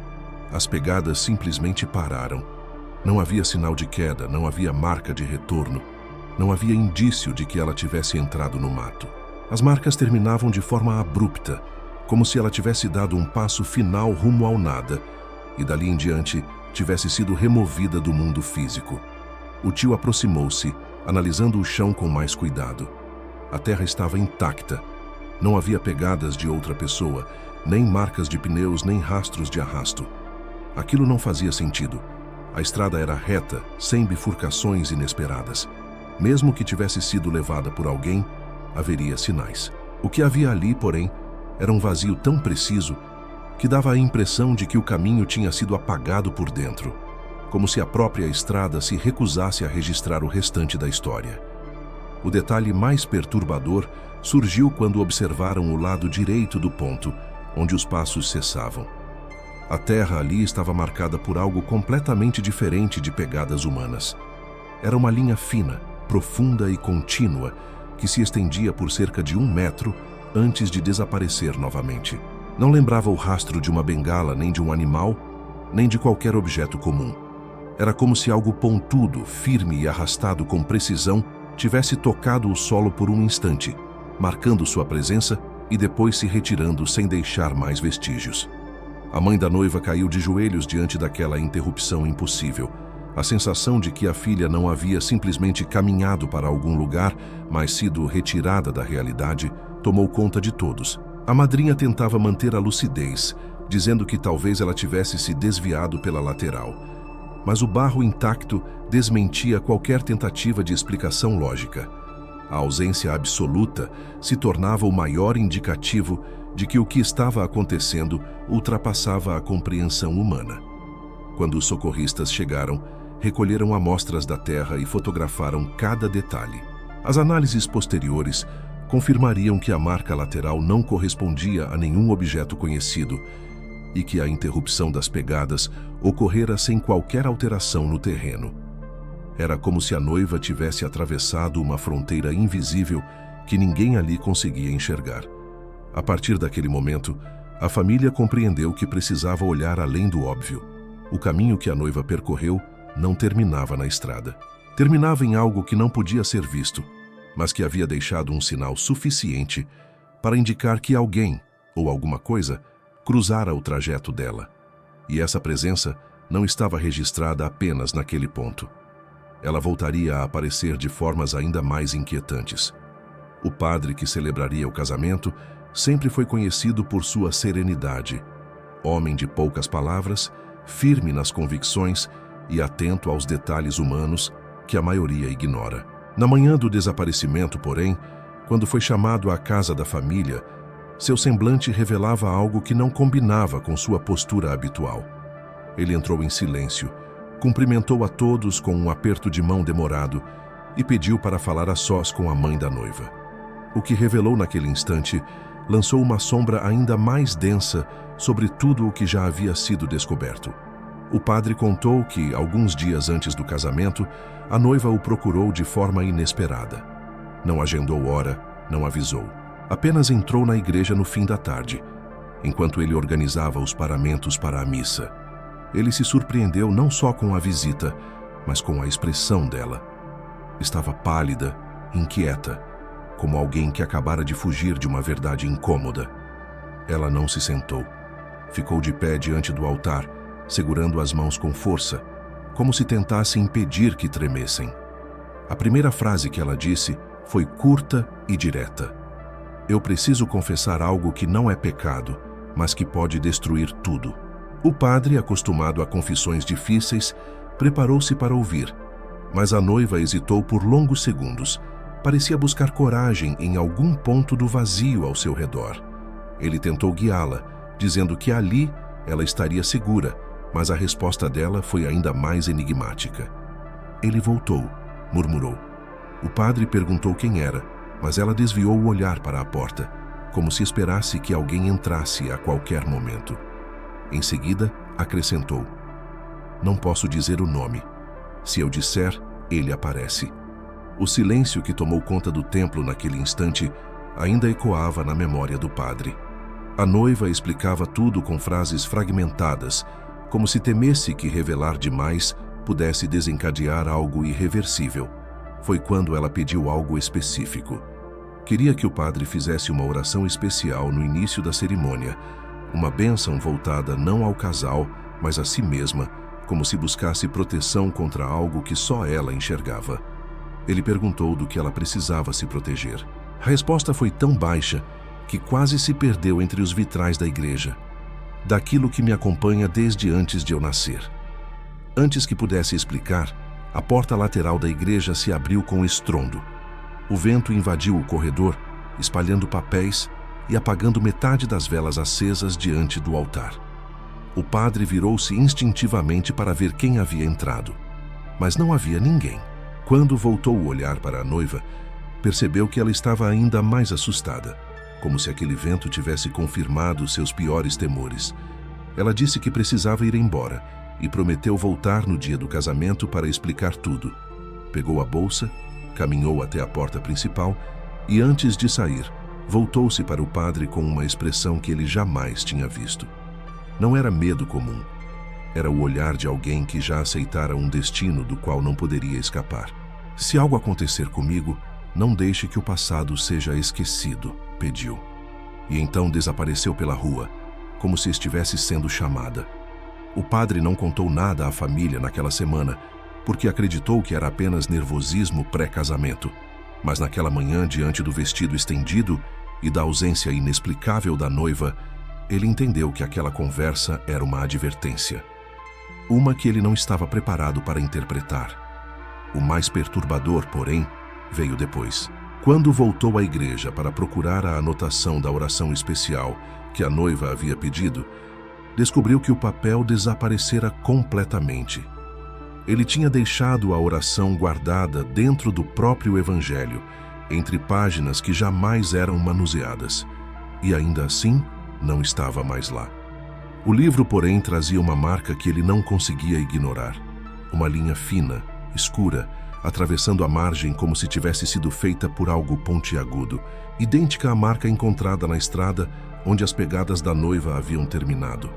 As pegadas simplesmente pararam. Não havia sinal de queda, não havia marca de retorno. Não havia indício de que ela tivesse entrado no mato. As marcas terminavam de forma abrupta, como se ela tivesse dado um passo final rumo ao nada, e dali em diante tivesse sido removida do mundo físico. O tio aproximou-se, analisando o chão com mais cuidado. A terra estava intacta. Não havia pegadas de outra pessoa, Nem marcas de pneus, nem rastros de arrasto. Aquilo não fazia sentido. A estrada era reta, sem bifurcações inesperadas. Mesmo que tivesse sido levada por alguém, haveria sinais. O que havia ali, porém, era um vazio tão preciso que dava a impressão de que o caminho tinha sido apagado por dentro, como se a própria estrada se recusasse a registrar o restante da história. O detalhe mais perturbador surgiu quando observaram o lado direito do ponto, onde os passos cessavam. A terra ali estava marcada por algo completamente diferente de pegadas humanas. Era uma linha fina, profunda e contínua, que se estendia por cerca de 1 metro antes de desaparecer novamente. Não lembrava o rastro de uma bengala, nem de um animal, nem de qualquer objeto comum. Era como se algo pontudo, firme e arrastado com precisão tivesse tocado o solo por um instante, marcando sua presença e depois se retirando sem deixar mais vestígios. A mãe da noiva caiu de joelhos diante daquela interrupção impossível. A sensação de que a filha não havia simplesmente caminhado para algum lugar, mas sido retirada da realidade, tomou conta de todos. A madrinha tentava manter a lucidez, dizendo que talvez ela tivesse se desviado pela lateral. Mas o barro intacto desmentia qualquer tentativa de explicação lógica. A ausência absoluta se tornava o maior indicativo de que o que estava acontecendo ultrapassava a compreensão humana. Quando os socorristas chegaram, recolheram amostras da terra e fotografaram cada detalhe. As análises posteriores confirmariam que a marca lateral não correspondia a nenhum objeto conhecido e que a interrupção das pegadas ocorrera sem qualquer alteração no terreno. Era como se a noiva tivesse atravessado uma fronteira invisível que ninguém ali conseguia enxergar. A partir daquele momento, a família compreendeu que precisava olhar além do óbvio. O caminho que a noiva percorreu não terminava na estrada. Terminava em algo que não podia ser visto, mas que havia deixado um sinal suficiente para indicar que alguém, ou alguma coisa, cruzara o trajeto dela. E essa presença não estava registrada apenas naquele ponto. Ela voltaria a aparecer de formas ainda mais inquietantes. O padre que celebraria o casamento sempre foi conhecido por sua serenidade. Homem de poucas palavras, firme nas convicções e atento aos detalhes humanos que a maioria ignora. Na manhã do desaparecimento, porém, quando foi chamado à casa da família, seu semblante revelava algo que não combinava com sua postura habitual. Ele entrou em silêncio, cumprimentou a todos com um aperto de mão demorado e pediu para falar a sós com a mãe da noiva. O que revelou naquele instante lançou uma sombra ainda mais densa sobre tudo o que já havia sido descoberto. O padre contou que, alguns dias antes do casamento, a noiva o procurou de forma inesperada. Não agendou hora, não avisou. Apenas entrou na igreja no fim da tarde, enquanto ele organizava os paramentos para a missa. Ele se surpreendeu não só com a visita, mas com a expressão dela. Estava pálida, inquieta, como alguém que acabara de fugir de uma verdade incômoda. Ela não se sentou. Ficou de pé diante do altar, segurando as mãos com força, como se tentasse impedir que tremessem. A primeira frase que ela disse foi curta e direta. Eu preciso confessar algo que não é pecado, mas que pode destruir tudo. O padre, acostumado a confissões difíceis, preparou-se para ouvir, mas a noiva hesitou por longos segundos. Parecia buscar coragem em algum ponto do vazio ao seu redor. Ele tentou guiá-la, dizendo que ali ela estaria segura, mas a resposta dela foi ainda mais enigmática. Ele voltou, murmurou. O padre perguntou quem era, mas ela desviou o olhar para a porta, como se esperasse que alguém entrasse a qualquer momento. Em seguida, acrescentou: Não posso dizer o nome. Se eu disser, ele aparece. O silêncio que tomou conta do templo naquele instante ainda ecoava na memória do padre. A noiva explicava tudo com frases fragmentadas, como se temesse que revelar demais pudesse desencadear algo irreversível. Foi quando ela pediu algo específico. Queria que o padre fizesse uma oração especial no início da cerimônia, uma bênção voltada não ao casal, mas a si mesma, como se buscasse proteção contra algo que só ela enxergava. Ele perguntou do que ela precisava se proteger. A resposta foi tão baixa que quase se perdeu entre os vitrais da igreja, daquilo que me acompanha desde antes de eu nascer. Antes que pudesse explicar, a porta lateral da igreja se abriu com estrondo. O vento invadiu o corredor, espalhando papéis e apagando metade das velas acesas diante do altar. O padre virou-se instintivamente para ver quem havia entrado, mas não havia ninguém. Quando voltou o olhar para a noiva, percebeu que ela estava ainda mais assustada, como se aquele vento tivesse confirmado seus piores temores. Ela disse que precisava ir embora e prometeu voltar no dia do casamento para explicar tudo. Pegou a bolsa, caminhou até a porta principal e, antes de sair, voltou-se para o padre com uma expressão que ele jamais tinha visto. Não era medo comum. Era o olhar de alguém que já aceitara um destino do qual não poderia escapar. Se algo acontecer comigo, não deixe que o passado seja esquecido, pediu. E então desapareceu pela rua, como se estivesse sendo chamada. O padre não contou nada à família naquela semana, porque acreditou que era apenas nervosismo pré-casamento. Mas naquela manhã, diante do vestido estendido e da ausência inexplicável da noiva, ele entendeu que aquela conversa era uma advertência. Uma que ele não estava preparado para interpretar. O mais perturbador, porém, veio depois. Quando voltou à igreja para procurar a anotação da oração especial que a noiva havia pedido, descobriu que o papel desaparecera completamente. Ele tinha deixado a oração guardada dentro do próprio Evangelho, entre páginas que jamais eram manuseadas, e ainda assim não estava mais lá. O livro, porém, trazia uma marca que ele não conseguia ignorar. Uma linha fina, escura, atravessando a margem como se tivesse sido feita por algo pontiagudo, idêntica à marca encontrada na estrada onde as pegadas da noiva haviam terminado.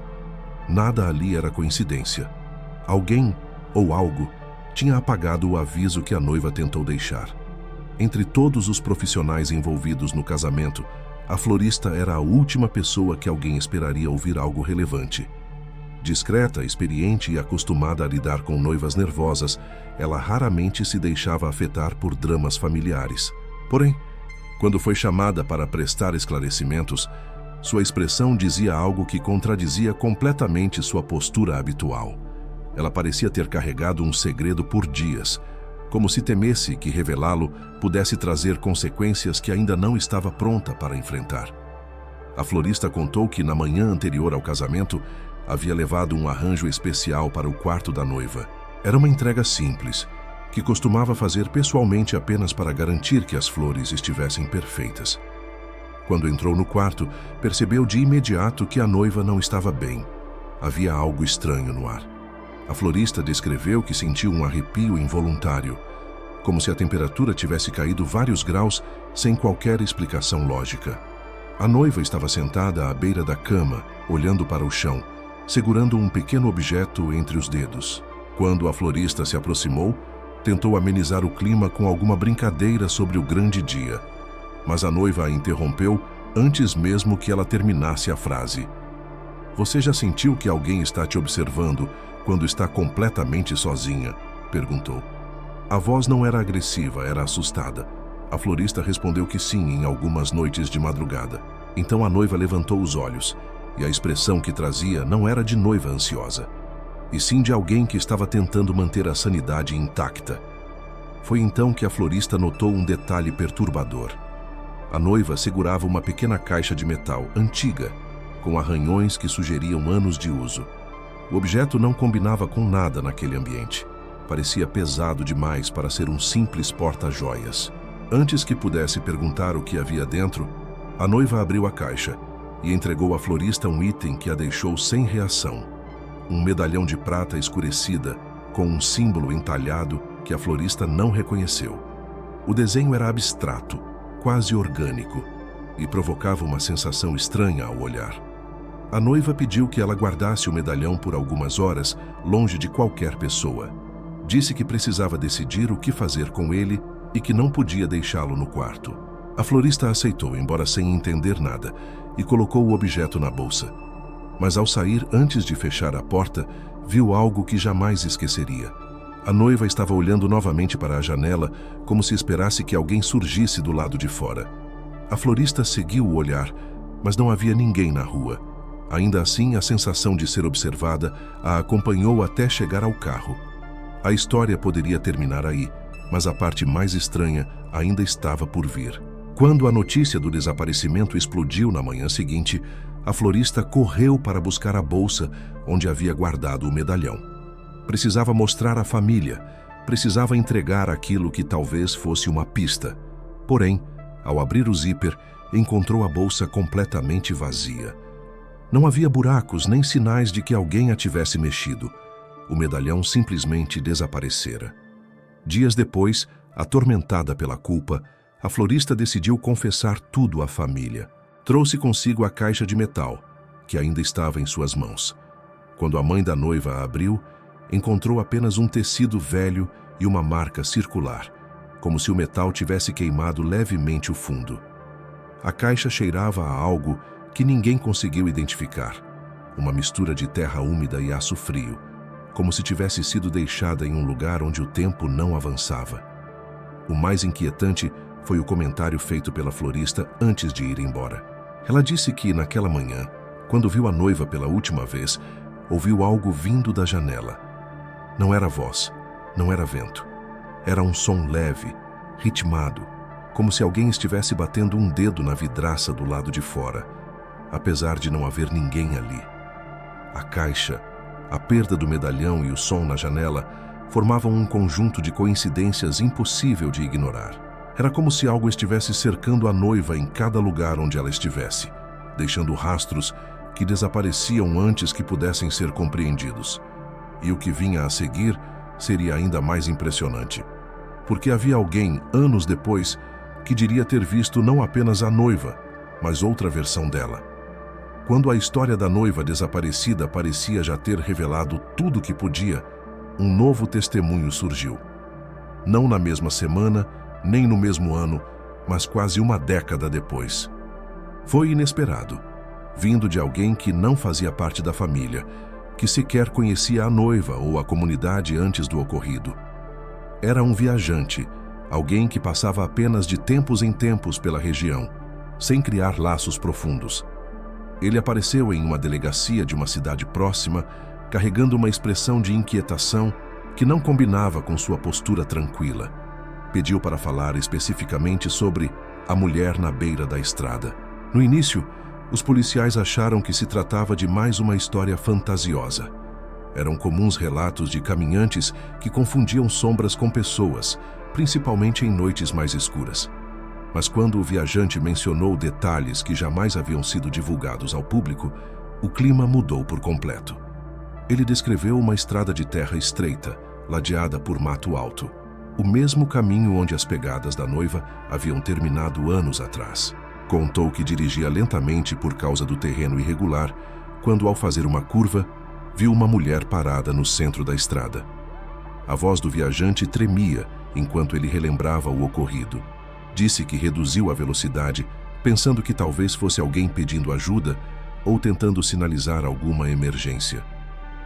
Nada ali era coincidência. Alguém, ou algo, tinha apagado o aviso que a noiva tentou deixar. Entre todos os profissionais envolvidos no casamento, a florista era a última pessoa que alguém esperaria ouvir algo relevante. Discreta, experiente e acostumada a lidar com noivas nervosas, ela raramente se deixava afetar por dramas familiares. Porém, quando foi chamada para prestar esclarecimentos, sua expressão dizia algo que contradizia completamente sua postura habitual. Ela parecia ter carregado um segredo por dias, como se temesse que revelá-lo pudesse trazer consequências que ainda não estava pronta para enfrentar. A florista contou que, na manhã anterior ao casamento, havia levado um arranjo especial para o quarto da noiva. Era uma entrega simples, que costumava fazer pessoalmente apenas para garantir que as flores estivessem perfeitas. Quando entrou no quarto, percebeu de imediato que a noiva não estava bem. Havia algo estranho no ar. A florista descreveu que sentiu um arrepio involuntário, como se a temperatura tivesse caído vários graus sem qualquer explicação lógica. A noiva estava sentada à beira da cama, olhando para o chão, segurando um pequeno objeto entre os dedos. Quando a florista se aproximou, tentou amenizar o clima com alguma brincadeira sobre o grande dia, mas a noiva a interrompeu antes mesmo que ela terminasse a frase. "Você já sentiu que alguém está te observando quando está completamente sozinha?" perguntou. A voz não era agressiva, era assustada. A florista respondeu que sim, em algumas noites de madrugada. Então a noiva levantou os olhos, e a expressão que trazia não era de noiva ansiosa, e sim de alguém que estava tentando manter a sanidade intacta. Foi então que a florista notou um detalhe perturbador. A noiva segurava uma pequena caixa de metal, antiga, com arranhões que sugeriam anos de uso. O objeto não combinava com nada naquele ambiente. Parecia pesado demais para ser um simples porta-joias. Antes que pudesse perguntar o que havia dentro, a noiva abriu a caixa e entregou à florista um item que a deixou sem reação. Um medalhão de prata escurecida, com um símbolo entalhado que a florista não reconheceu. O desenho era abstrato, quase orgânico, e provocava uma sensação estranha ao olhar. A noiva pediu que ela guardasse o medalhão por algumas horas, longe de qualquer pessoa. Disse que precisava decidir o que fazer com ele e que não podia deixá-lo no quarto. A florista aceitou, embora sem entender nada, e colocou o objeto na bolsa. Mas ao sair, antes de fechar a porta, viu algo que jamais esqueceria. A noiva estava olhando novamente para a janela, como se esperasse que alguém surgisse do lado de fora. A florista seguiu o olhar, mas não havia ninguém na rua. Ainda assim, a sensação de ser observada a acompanhou até chegar ao carro. A história poderia terminar aí, mas a parte mais estranha ainda estava por vir. Quando a notícia do desaparecimento explodiu na manhã seguinte, a florista correu para buscar a bolsa onde havia guardado o medalhão. Precisava mostrar à família, precisava entregar aquilo que talvez fosse uma pista. Porém, ao abrir o zíper, encontrou a bolsa completamente vazia. Não havia buracos nem sinais de que alguém a tivesse mexido. O medalhão simplesmente desaparecera. Dias depois, atormentada pela culpa, a florista decidiu confessar tudo à família. Trouxe consigo a caixa de metal, que ainda estava em suas mãos. Quando a mãe da noiva a abriu, encontrou apenas um tecido velho e uma marca circular, como se o metal tivesse queimado levemente o fundo. A caixa cheirava a algo que ninguém conseguiu identificar, uma mistura de terra úmida e aço frio, como se tivesse sido deixada em um lugar onde o tempo não avançava. O mais inquietante foi o comentário feito pela florista antes de ir embora. Ela disse que, naquela manhã, quando viu a noiva pela última vez, ouviu algo vindo da janela. Não era voz, não era vento. Era um som leve, ritmado, como se alguém estivesse batendo um dedo na vidraça do lado de fora, apesar de não haver ninguém ali. A caixa, a perda do medalhão e o som na janela formavam um conjunto de coincidências impossível de ignorar. Era como se algo estivesse cercando a noiva em cada lugar onde ela estivesse, deixando rastros que desapareciam antes que pudessem ser compreendidos. E o que vinha a seguir seria ainda mais impressionante, porque havia alguém, anos depois, que diria ter visto não apenas a noiva, mas outra versão dela. Quando a história da noiva desaparecida parecia já ter revelado tudo o que podia, um novo testemunho surgiu. Não na mesma semana, nem no mesmo ano, mas quase uma década depois. Foi inesperado, vindo de alguém que não fazia parte da família, que sequer conhecia a noiva ou a comunidade antes do ocorrido. Era um viajante, alguém que passava apenas de tempos em tempos pela região, sem criar laços profundos. Ele apareceu em uma delegacia de uma cidade próxima, carregando uma expressão de inquietação que não combinava com sua postura tranquila. Pediu para falar especificamente sobre a mulher na beira da estrada. No início, os policiais acharam que se tratava de mais uma história fantasiosa. Eram comuns relatos de caminhantes que confundiam sombras com pessoas, principalmente em noites mais escuras. Mas quando o viajante mencionou detalhes que jamais haviam sido divulgados ao público, o clima mudou por completo. Ele descreveu uma estrada de terra estreita, ladeada por mato alto, o mesmo caminho onde as pegadas da noiva haviam terminado anos atrás. Contou que dirigia lentamente por causa do terreno irregular, quando, ao fazer uma curva, viu uma mulher parada no centro da estrada. A voz do viajante tremia enquanto ele relembrava o ocorrido. Disse que reduziu a velocidade, pensando que talvez fosse alguém pedindo ajuda ou tentando sinalizar alguma emergência.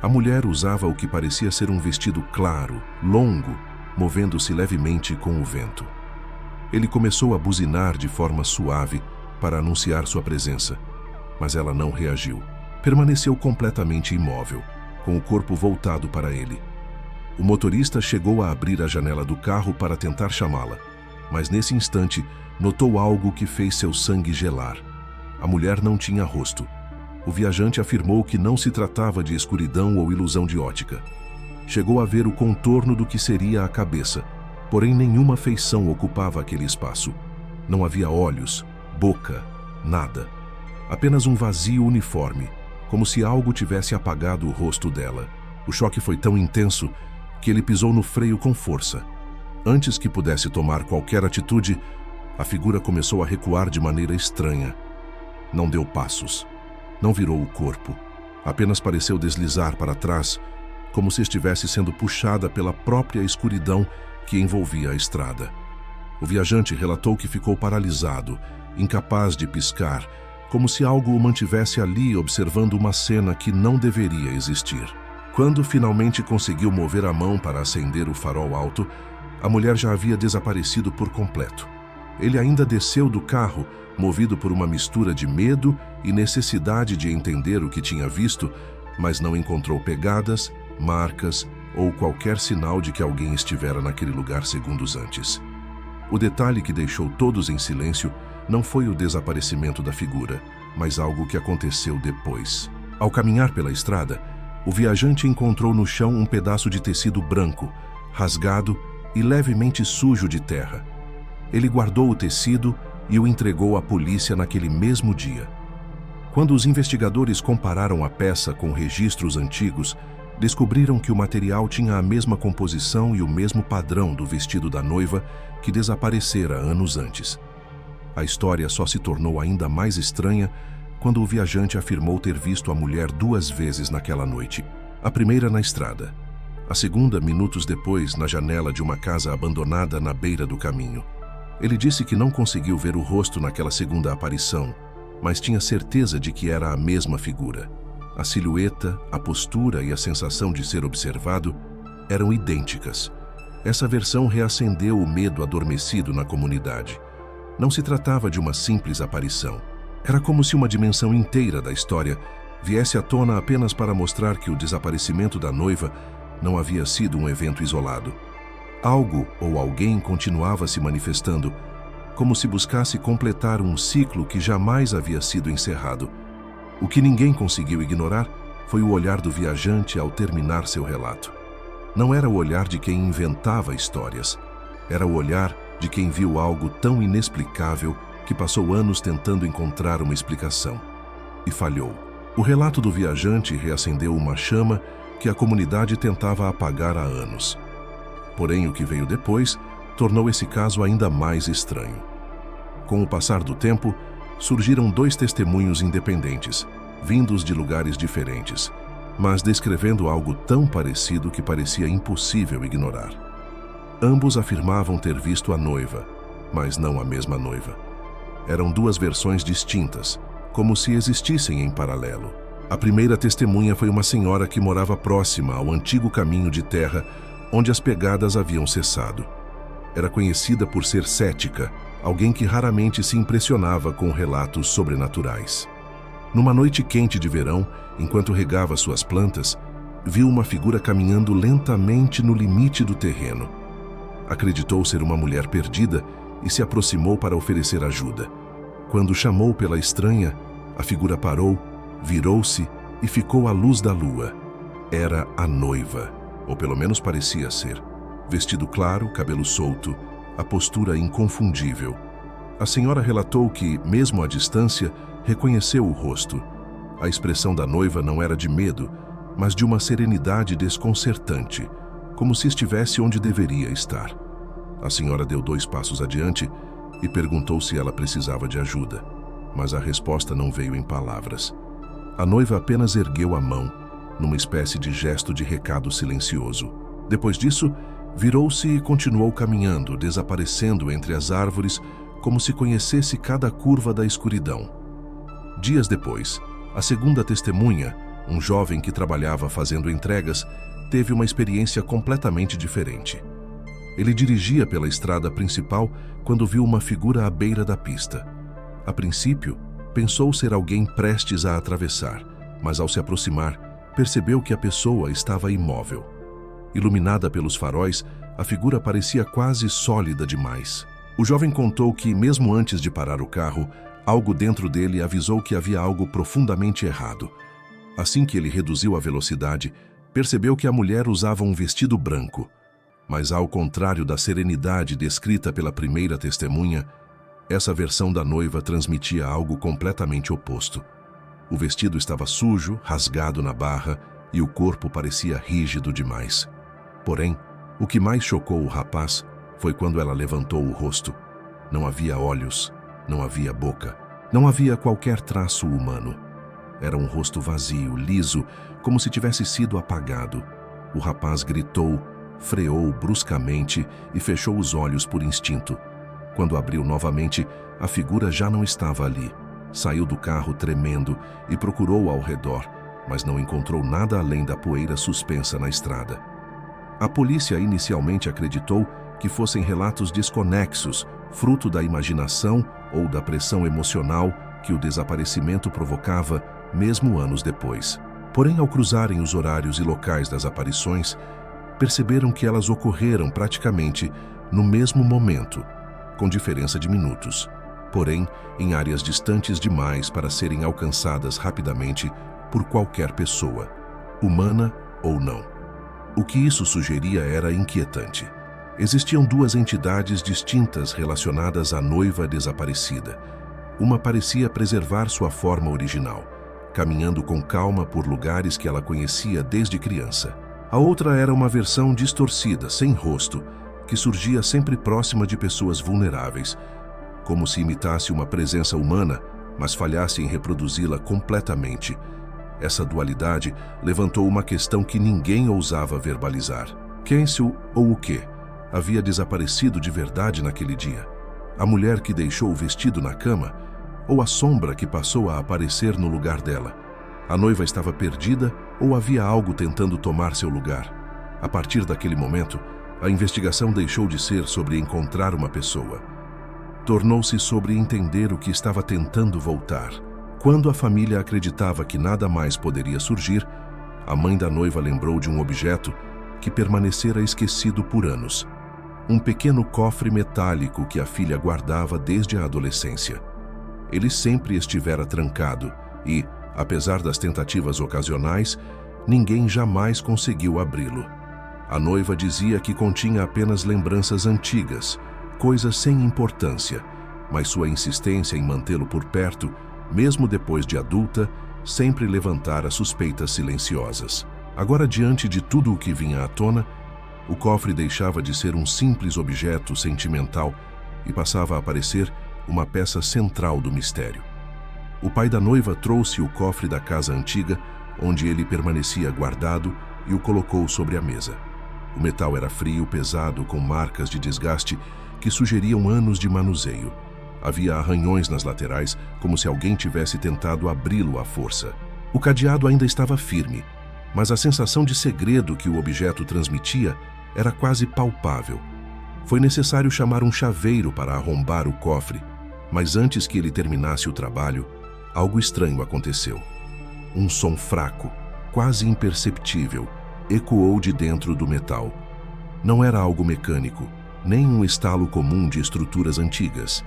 A mulher usava o que parecia ser um vestido claro, longo, movendo-se levemente com o vento. Ele começou a buzinar de forma suave para anunciar sua presença, mas ela não reagiu. Permaneceu completamente imóvel, com o corpo voltado para ele. O motorista chegou a abrir a janela do carro para tentar chamá-la, mas nesse instante notou algo que fez seu sangue gelar. A mulher não tinha rosto. O viajante afirmou que não se tratava de escuridão ou ilusão de ótica. Chegou a ver o contorno do que seria a cabeça, porém nenhuma feição ocupava aquele espaço. Não havia olhos, boca, nada. Apenas um vazio uniforme, como se algo tivesse apagado o rosto dela. O choque foi tão intenso que ele pisou no freio com força. Antes que pudesse tomar qualquer atitude, a figura começou a recuar de maneira estranha. Não deu passos. Não virou o corpo. Apenas pareceu deslizar para trás, como se estivesse sendo puxada pela própria escuridão que envolvia a estrada. O viajante relatou que ficou paralisado, incapaz de piscar, como se algo o mantivesse ali observando uma cena que não deveria existir. Quando finalmente conseguiu mover a mão para acender o farol alto, a mulher já havia desaparecido por completo. Ele ainda desceu do carro, movido por uma mistura de medo e necessidade de entender o que tinha visto, mas não encontrou pegadas, marcas ou qualquer sinal de que alguém estivera naquele lugar segundos antes. O detalhe que deixou todos em silêncio não foi o desaparecimento da figura, mas algo que aconteceu depois. Ao caminhar pela estrada, o viajante encontrou no chão um pedaço de tecido branco, rasgado e levemente sujo de terra. Ele guardou o tecido e o entregou à polícia naquele mesmo dia. Quando os investigadores compararam a peça com registros antigos, descobriram que o material tinha a mesma composição e o mesmo padrão do vestido da noiva que desaparecera anos antes. A história só se tornou ainda mais estranha quando o viajante afirmou ter visto a mulher 2 vezes naquela noite. A primeira na estrada, a segunda minutos depois na janela de uma casa abandonada na beira do caminho. Ele disse que não conseguiu ver o rosto naquela segunda aparição, mas tinha certeza de que era a mesma figura. A silhueta, a postura e a sensação de ser observado eram idênticas. Essa versão reacendeu o medo adormecido na comunidade. Não se tratava de uma simples aparição. Era como se uma dimensão inteira da história viesse à tona apenas para mostrar que o desaparecimento da noiva não havia sido um evento isolado. Algo ou alguém continuava se manifestando, como se buscasse completar um ciclo que jamais havia sido encerrado. O que ninguém conseguiu ignorar foi o olhar do viajante ao terminar seu relato. Não era o olhar de quem inventava histórias. Era o olhar de quem viu algo tão inexplicável que passou anos tentando encontrar uma explicação. E falhou. O relato do viajante reacendeu uma chama que a comunidade tentava apagar há anos. Porém, o que veio depois tornou esse caso ainda mais estranho. Com o passar do tempo, surgiram 2 testemunhos independentes, vindos de lugares diferentes, mas descrevendo algo tão parecido que parecia impossível ignorar. Ambos afirmavam ter visto a noiva, mas não a mesma noiva. Eram 2 versões distintas, como se existissem em paralelo. A primeira testemunha foi uma senhora que morava próxima ao antigo caminho de terra onde as pegadas haviam cessado. Era conhecida por ser cética, alguém que raramente se impressionava com relatos sobrenaturais. Numa noite quente de verão, enquanto regava suas plantas, viu uma figura caminhando lentamente no limite do terreno. Acreditou ser uma mulher perdida e se aproximou para oferecer ajuda. Quando chamou pela estranha, a figura parou, virou-se e ficou à luz da lua. Era a noiva, ou pelo menos parecia ser. Vestido claro, cabelo solto, a postura inconfundível. A senhora relatou que, mesmo à distância, reconheceu o rosto. A expressão da noiva não era de medo, mas de uma serenidade desconcertante, como se estivesse onde deveria estar. A senhora deu 2 passos adiante e perguntou se ela precisava de ajuda, mas a resposta não veio em palavras. A noiva apenas ergueu a mão, numa espécie de gesto de recado silencioso. Depois disso, virou-se e continuou caminhando, desaparecendo entre as árvores, como se conhecesse cada curva da escuridão. Dias depois, a segunda testemunha, um jovem que trabalhava fazendo entregas, teve uma experiência completamente diferente. Ele dirigia pela estrada principal quando viu uma figura à beira da pista. A princípio, pensou ser alguém prestes a atravessar, mas ao se aproximar, percebeu que a pessoa estava imóvel. Iluminada pelos faróis, a figura parecia quase sólida demais. O jovem contou que, mesmo antes de parar o carro, algo dentro dele avisou que havia algo profundamente errado. Assim que ele reduziu a velocidade, percebeu que a mulher usava um vestido branco. Mas, ao contrário da serenidade descrita pela primeira testemunha, essa versão da noiva transmitia algo completamente oposto. O vestido estava sujo, rasgado na barra, e o corpo parecia rígido demais. Porém, o que mais chocou o rapaz foi quando ela levantou o rosto. Não havia olhos, não havia boca, não havia qualquer traço humano. Era um rosto vazio, liso, como se tivesse sido apagado. O rapaz gritou, freou bruscamente e fechou os olhos por instinto. Quando abriu novamente, a figura já não estava ali. Saiu do carro tremendo e procurou ao redor, mas não encontrou nada além da poeira suspensa na estrada. A polícia inicialmente acreditou que fossem relatos desconexos fruto da imaginação ou da pressão emocional que o desaparecimento provocava mesmo anos depois. Porém, ao cruzarem os horários e locais das aparições, perceberam que elas ocorreram praticamente no mesmo momento, com diferença de minutos, porém em áreas distantes demais para serem alcançadas rapidamente por qualquer pessoa, humana ou não. O que isso sugeria era inquietante. Existiam duas entidades distintas relacionadas à noiva desaparecida. Uma parecia preservar sua forma original, caminhando com calma por lugares que ela conhecia desde criança. A outra era uma versão distorcida, sem rosto, que surgia sempre próxima de pessoas vulneráveis, como se imitasse uma presença humana, mas falhasse em reproduzi-la completamente. Essa dualidade levantou uma questão que ninguém ousava verbalizar. Kensel, ou o quê, havia desaparecido de verdade naquele dia? A mulher que deixou o vestido na cama? Ou a sombra que passou a aparecer no lugar dela? A noiva estava perdida ou havia algo tentando tomar seu lugar? A partir daquele momento, a investigação deixou de ser sobre encontrar uma pessoa. Tornou-se sobre entender o que estava tentando voltar. Quando a família acreditava que nada mais poderia surgir, a mãe da noiva lembrou de um objeto que permanecera esquecido por anos. Um pequeno cofre metálico que a filha guardava desde a adolescência. Ele sempre estivera trancado e, apesar das tentativas ocasionais, ninguém jamais conseguiu abri-lo. A noiva dizia que continha apenas lembranças antigas, coisas sem importância, mas sua insistência em mantê-lo por perto, mesmo depois de adulta, sempre levantara suspeitas silenciosas. Agora, diante de tudo o que vinha à tona, o cofre deixava de ser um simples objeto sentimental e passava a parecer uma peça central do mistério. O pai da noiva trouxe o cofre da casa antiga, onde ele permanecia guardado, e o colocou sobre a mesa. O metal era frio, pesado, com marcas de desgaste que sugeriam anos de manuseio. Havia arranhões nas laterais, como se alguém tivesse tentado abri-lo à força. O cadeado ainda estava firme, mas a sensação de segredo que o objeto transmitia era quase palpável. Foi necessário chamar um chaveiro para arrombar o cofre, mas antes que ele terminasse o trabalho, algo estranho aconteceu. Um som fraco, quase imperceptível, ecoou de dentro do metal. Não era algo mecânico, nem um estalo comum de estruturas antigas.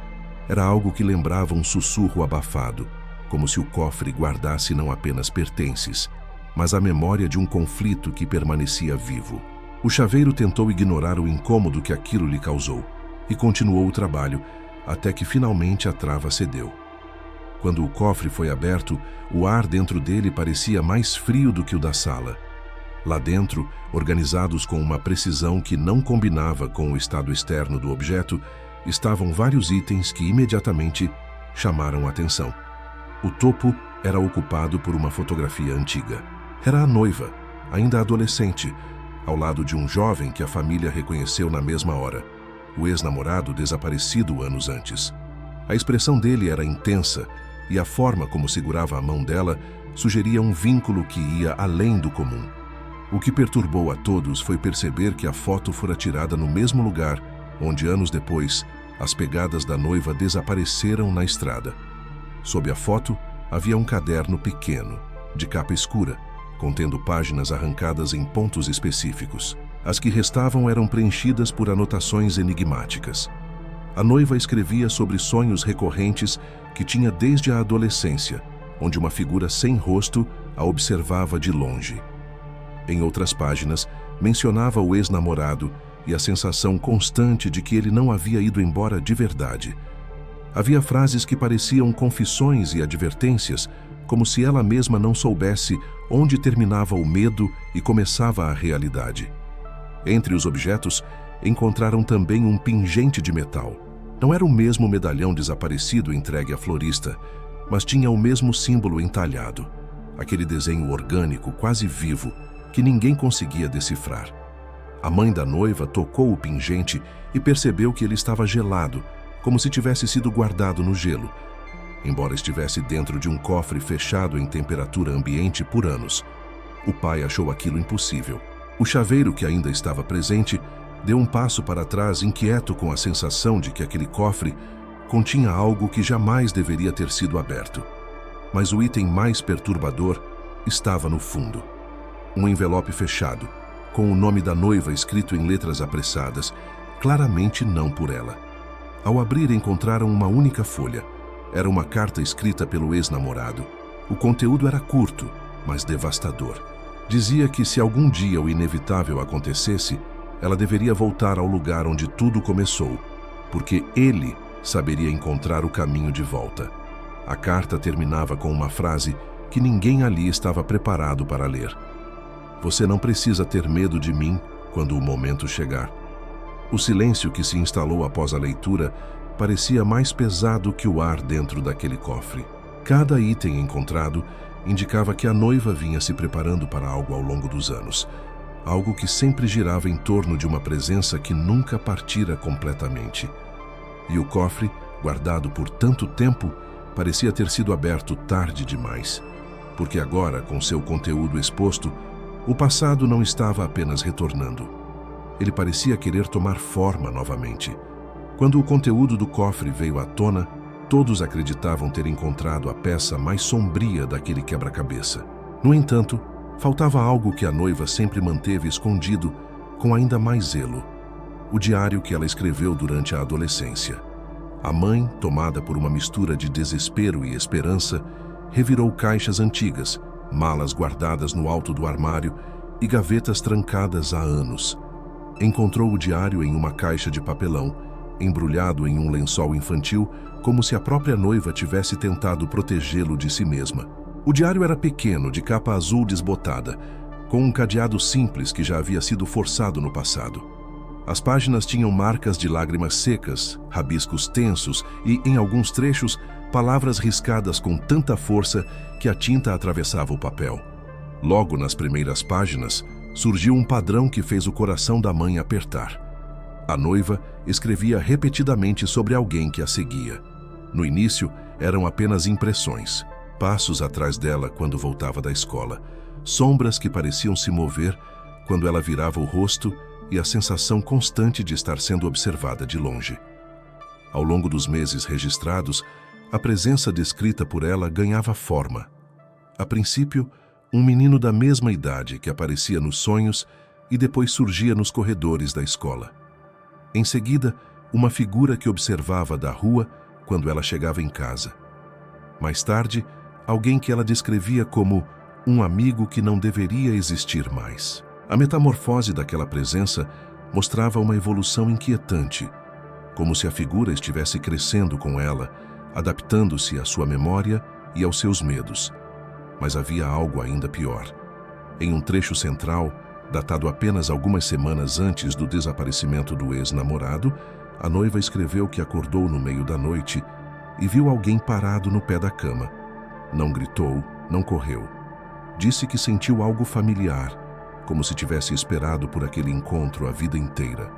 Era algo que lembrava um sussurro abafado, como se o cofre guardasse não apenas pertences, mas a memória de um conflito que permanecia vivo. O chaveiro tentou ignorar o incômodo que aquilo lhe causou e continuou o trabalho, até que finalmente a trava cedeu. Quando o cofre foi aberto, o ar dentro dele parecia mais frio do que o da sala. Lá dentro, organizados com uma precisão que não combinava com o estado externo do objeto, estavam vários itens que imediatamente chamaram a atenção. O topo era ocupado por uma fotografia antiga. Era a noiva, ainda adolescente, ao lado de um jovem que a família reconheceu na mesma hora, o ex-namorado desaparecido anos antes. A expressão dele era intensa e a forma como segurava a mão dela sugeria um vínculo que ia além do comum. O que perturbou a todos foi perceber que a foto fora tirada no mesmo lugar onde, anos depois, as pegadas da noiva desapareceram na estrada. Sob a foto, havia um caderno pequeno, de capa escura, contendo páginas arrancadas em pontos específicos. As que restavam eram preenchidas por anotações enigmáticas. A noiva escrevia sobre sonhos recorrentes que tinha desde a adolescência, onde uma figura sem rosto a observava de longe. Em outras páginas, mencionava o ex-namorado e a sensação constante de que ele não havia ido embora de verdade. Havia frases que pareciam confissões e advertências, como se ela mesma não soubesse onde terminava o medo e começava a realidade. Entre os objetos, encontraram também um pingente de metal. Não era o mesmo medalhão desaparecido entregue à florista, mas tinha o mesmo símbolo entalhado, aquele desenho orgânico, quase vivo, que ninguém conseguia decifrar. A mãe da noiva tocou o pingente e percebeu que ele estava gelado, como se tivesse sido guardado no gelo, embora estivesse dentro de um cofre fechado em temperatura ambiente por anos. O pai achou aquilo impossível. O chaveiro, que ainda estava presente, Deu um passo para trás, inquieto com a sensação de que aquele cofre continha algo que jamais deveria ter sido aberto. Mas o item mais perturbador estava no fundo. Um envelope fechado, com o nome da noiva escrito em letras apressadas, claramente não por ela. Ao abrir, encontraram uma única folha. Era uma carta escrita pelo ex-namorado. O conteúdo era curto, mas devastador. Dizia que se algum dia o inevitável acontecesse, ela deveria voltar ao lugar onde tudo começou, porque ele saberia encontrar o caminho de volta. A carta terminava com uma frase que ninguém ali estava preparado para ler. Você não precisa ter medo de mim quando o momento chegar. O silêncio que se instalou após a leitura parecia mais pesado que o ar dentro daquele cofre. Cada item encontrado indicava que a noiva vinha se preparando para algo ao longo dos anos, algo que sempre girava em torno de uma presença que nunca partira completamente. E o cofre, guardado por tanto tempo, parecia ter sido aberto tarde demais, porque agora, com seu conteúdo exposto, o passado não estava apenas retornando. Ele parecia querer tomar forma novamente. Quando o conteúdo do cofre veio à tona, todos acreditavam ter encontrado a peça mais sombria daquele quebra-cabeça. No entanto, faltava algo que a noiva sempre manteve escondido com ainda mais zelo: o diário que ela escreveu durante a adolescência. A mãe, tomada por uma mistura de desespero e esperança, revirou caixas antigas, malas guardadas no alto do armário e gavetas trancadas há anos. Encontrou o diário em uma caixa de papelão, embrulhado em um lençol infantil, como se a própria noiva tivesse tentado protegê-lo de si mesma. O diário era pequeno, de capa azul desbotada, com um cadeado simples que já havia sido forçado no passado. As páginas tinham marcas de lágrimas secas, rabiscos tensos e, em alguns trechos, palavras riscadas com tanta força que a tinta atravessava o papel. Logo nas primeiras páginas, surgiu um padrão que fez o coração da mãe apertar. A noiva escrevia repetidamente sobre alguém que a seguia. No início, eram apenas impressões. Passos atrás dela quando voltava da escola, sombras que pareciam se mover quando ela virava o rosto e a sensação constante de estar sendo observada de longe. Ao longo dos meses registrados, a presença descrita por ela ganhava forma. A princípio, um menino da mesma idade que aparecia nos sonhos e depois surgia nos corredores da escola. Em seguida, uma figura que observava da rua quando ela chegava em casa. Mais tarde, alguém que ela descrevia como um amigo que não deveria existir mais. A metamorfose daquela presença mostrava uma evolução inquietante, como se a figura estivesse crescendo com ela, adaptando-se à sua memória e aos seus medos. Mas havia algo ainda pior. Em um trecho central, datado apenas algumas semanas antes do desaparecimento do ex-namorado, a noiva escreveu que acordou no meio da noite e viu alguém parado no pé da cama. Não gritou, não correu. Disse que sentiu algo familiar, como se tivesse esperado por aquele encontro a vida inteira.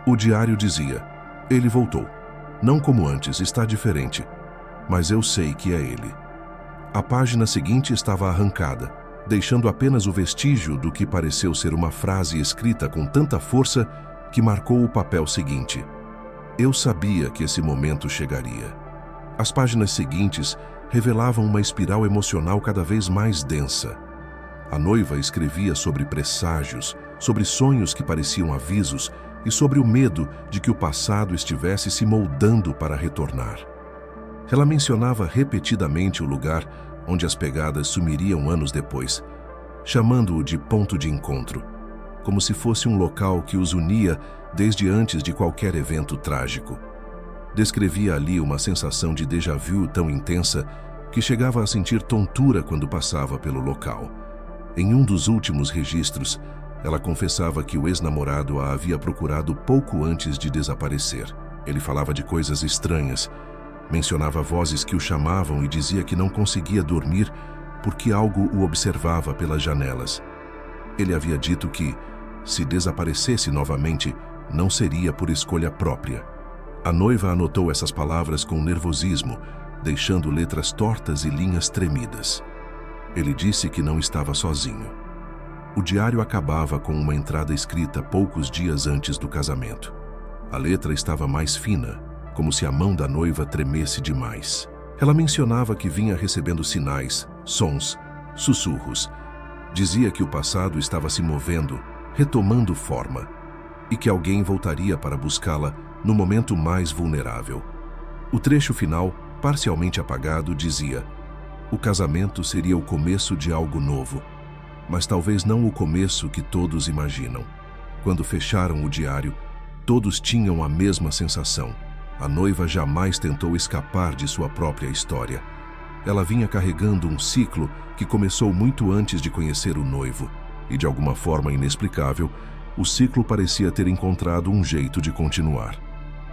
O diário dizia: ele voltou. Não como antes, está diferente. Mas eu sei que é ele. A página seguinte estava arrancada, deixando apenas o vestígio do que pareceu ser uma frase escrita com tanta força que marcou o papel seguinte. Eu sabia que esse momento chegaria. As páginas seguintes revelavam uma espiral emocional cada vez mais densa. A noiva escrevia sobre presságios, sobre sonhos que pareciam avisos e sobre o medo de que o passado estivesse se moldando para retornar. Ela mencionava repetidamente o lugar onde as pegadas sumiriam anos depois, chamando-o de ponto de encontro, como se fosse um local que os unia desde antes de qualquer evento trágico. Descrevia ali uma sensação de déjà vu tão intensa que chegava a sentir tontura quando passava pelo local. Em um dos últimos registros, ela confessava que o ex-namorado a havia procurado pouco antes de desaparecer. Ele falava de coisas estranhas, mencionava vozes que o chamavam e dizia que não conseguia dormir porque algo o observava pelas janelas. Ele havia dito que, se desaparecesse novamente, não seria por escolha própria. A noiva anotou essas palavras com nervosismo, deixando letras tortas e linhas tremidas. Ele disse que não estava sozinho. O diário acabava com uma entrada escrita poucos dias antes do casamento. A letra estava mais fina, como se a mão da noiva tremesse demais. Ela mencionava que vinha recebendo sinais, sons, sussurros. Dizia que o passado estava se movendo, retomando forma, e que alguém voltaria para buscá-la no momento mais vulnerável. O trecho final, parcialmente apagado, dizia: o casamento seria o começo de algo novo, mas talvez não o começo que todos imaginam. Quando fecharam o diário, todos tinham a mesma sensação. A noiva jamais tentou escapar de sua própria história. Ela vinha carregando um ciclo que começou muito antes de conhecer o noivo, e de alguma forma inexplicável, o ciclo parecia ter encontrado um jeito de continuar.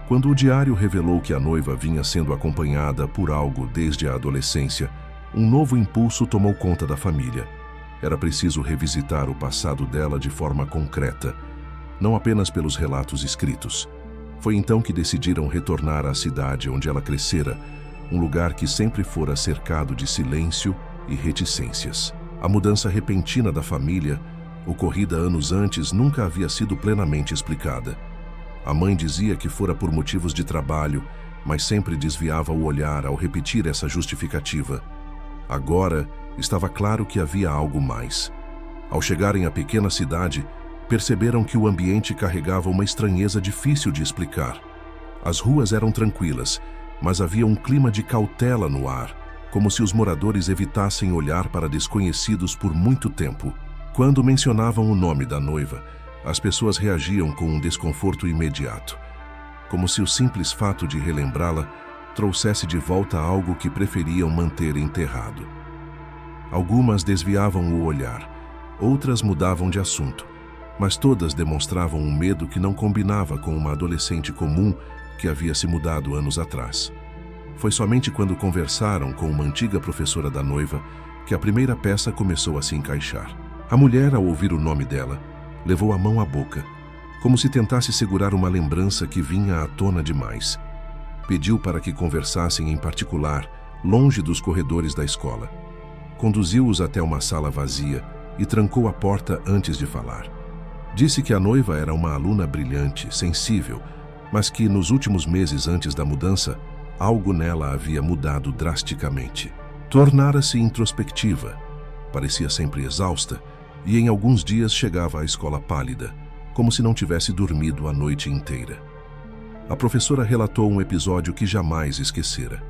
Quando o diário revelou que a noiva vinha sendo acompanhada por algo desde a adolescência, um novo impulso tomou conta da família. Era preciso revisitar o passado dela de forma concreta, não apenas pelos relatos escritos. Foi então que decidiram retornar à cidade onde ela crescera, um lugar que sempre fora cercado de silêncio e reticências. A mudança repentina da família, ocorrida anos antes, nunca havia sido plenamente explicada. A mãe dizia que fora por motivos de trabalho, mas sempre desviava o olhar ao repetir essa justificativa. Agora, estava claro que havia algo mais. Ao chegarem à pequena cidade, perceberam que o ambiente carregava uma estranheza difícil de explicar. As ruas eram tranquilas, mas havia um clima de cautela no ar, como se os moradores evitassem olhar para desconhecidos por muito tempo. Quando mencionavam o nome da noiva, as pessoas reagiam com um desconforto imediato, como se o simples fato de relembrá-la trouxesse de volta algo que preferiam manter enterrado. Algumas desviavam o olhar, outras mudavam de assunto, mas todas demonstravam um medo que não combinava com uma adolescente comum que havia se mudado anos atrás. Foi somente quando conversaram com uma antiga professora da noiva que a primeira peça começou a se encaixar. A mulher, ao ouvir o nome dela, levou a mão à boca, como se tentasse segurar uma lembrança que vinha à tona demais. Pediu para que conversassem em particular, longe dos corredores da escola. Conduziu-os até uma sala vazia e trancou a porta antes de falar. Disse que a noiva era uma aluna brilhante, sensível, mas que nos últimos meses antes da mudança, algo nela havia mudado drasticamente. Tornara-se introspectiva, parecia sempre exausta e em alguns dias chegava à escola pálida, como se não tivesse dormido a noite inteira. A professora relatou um episódio que jamais esquecera.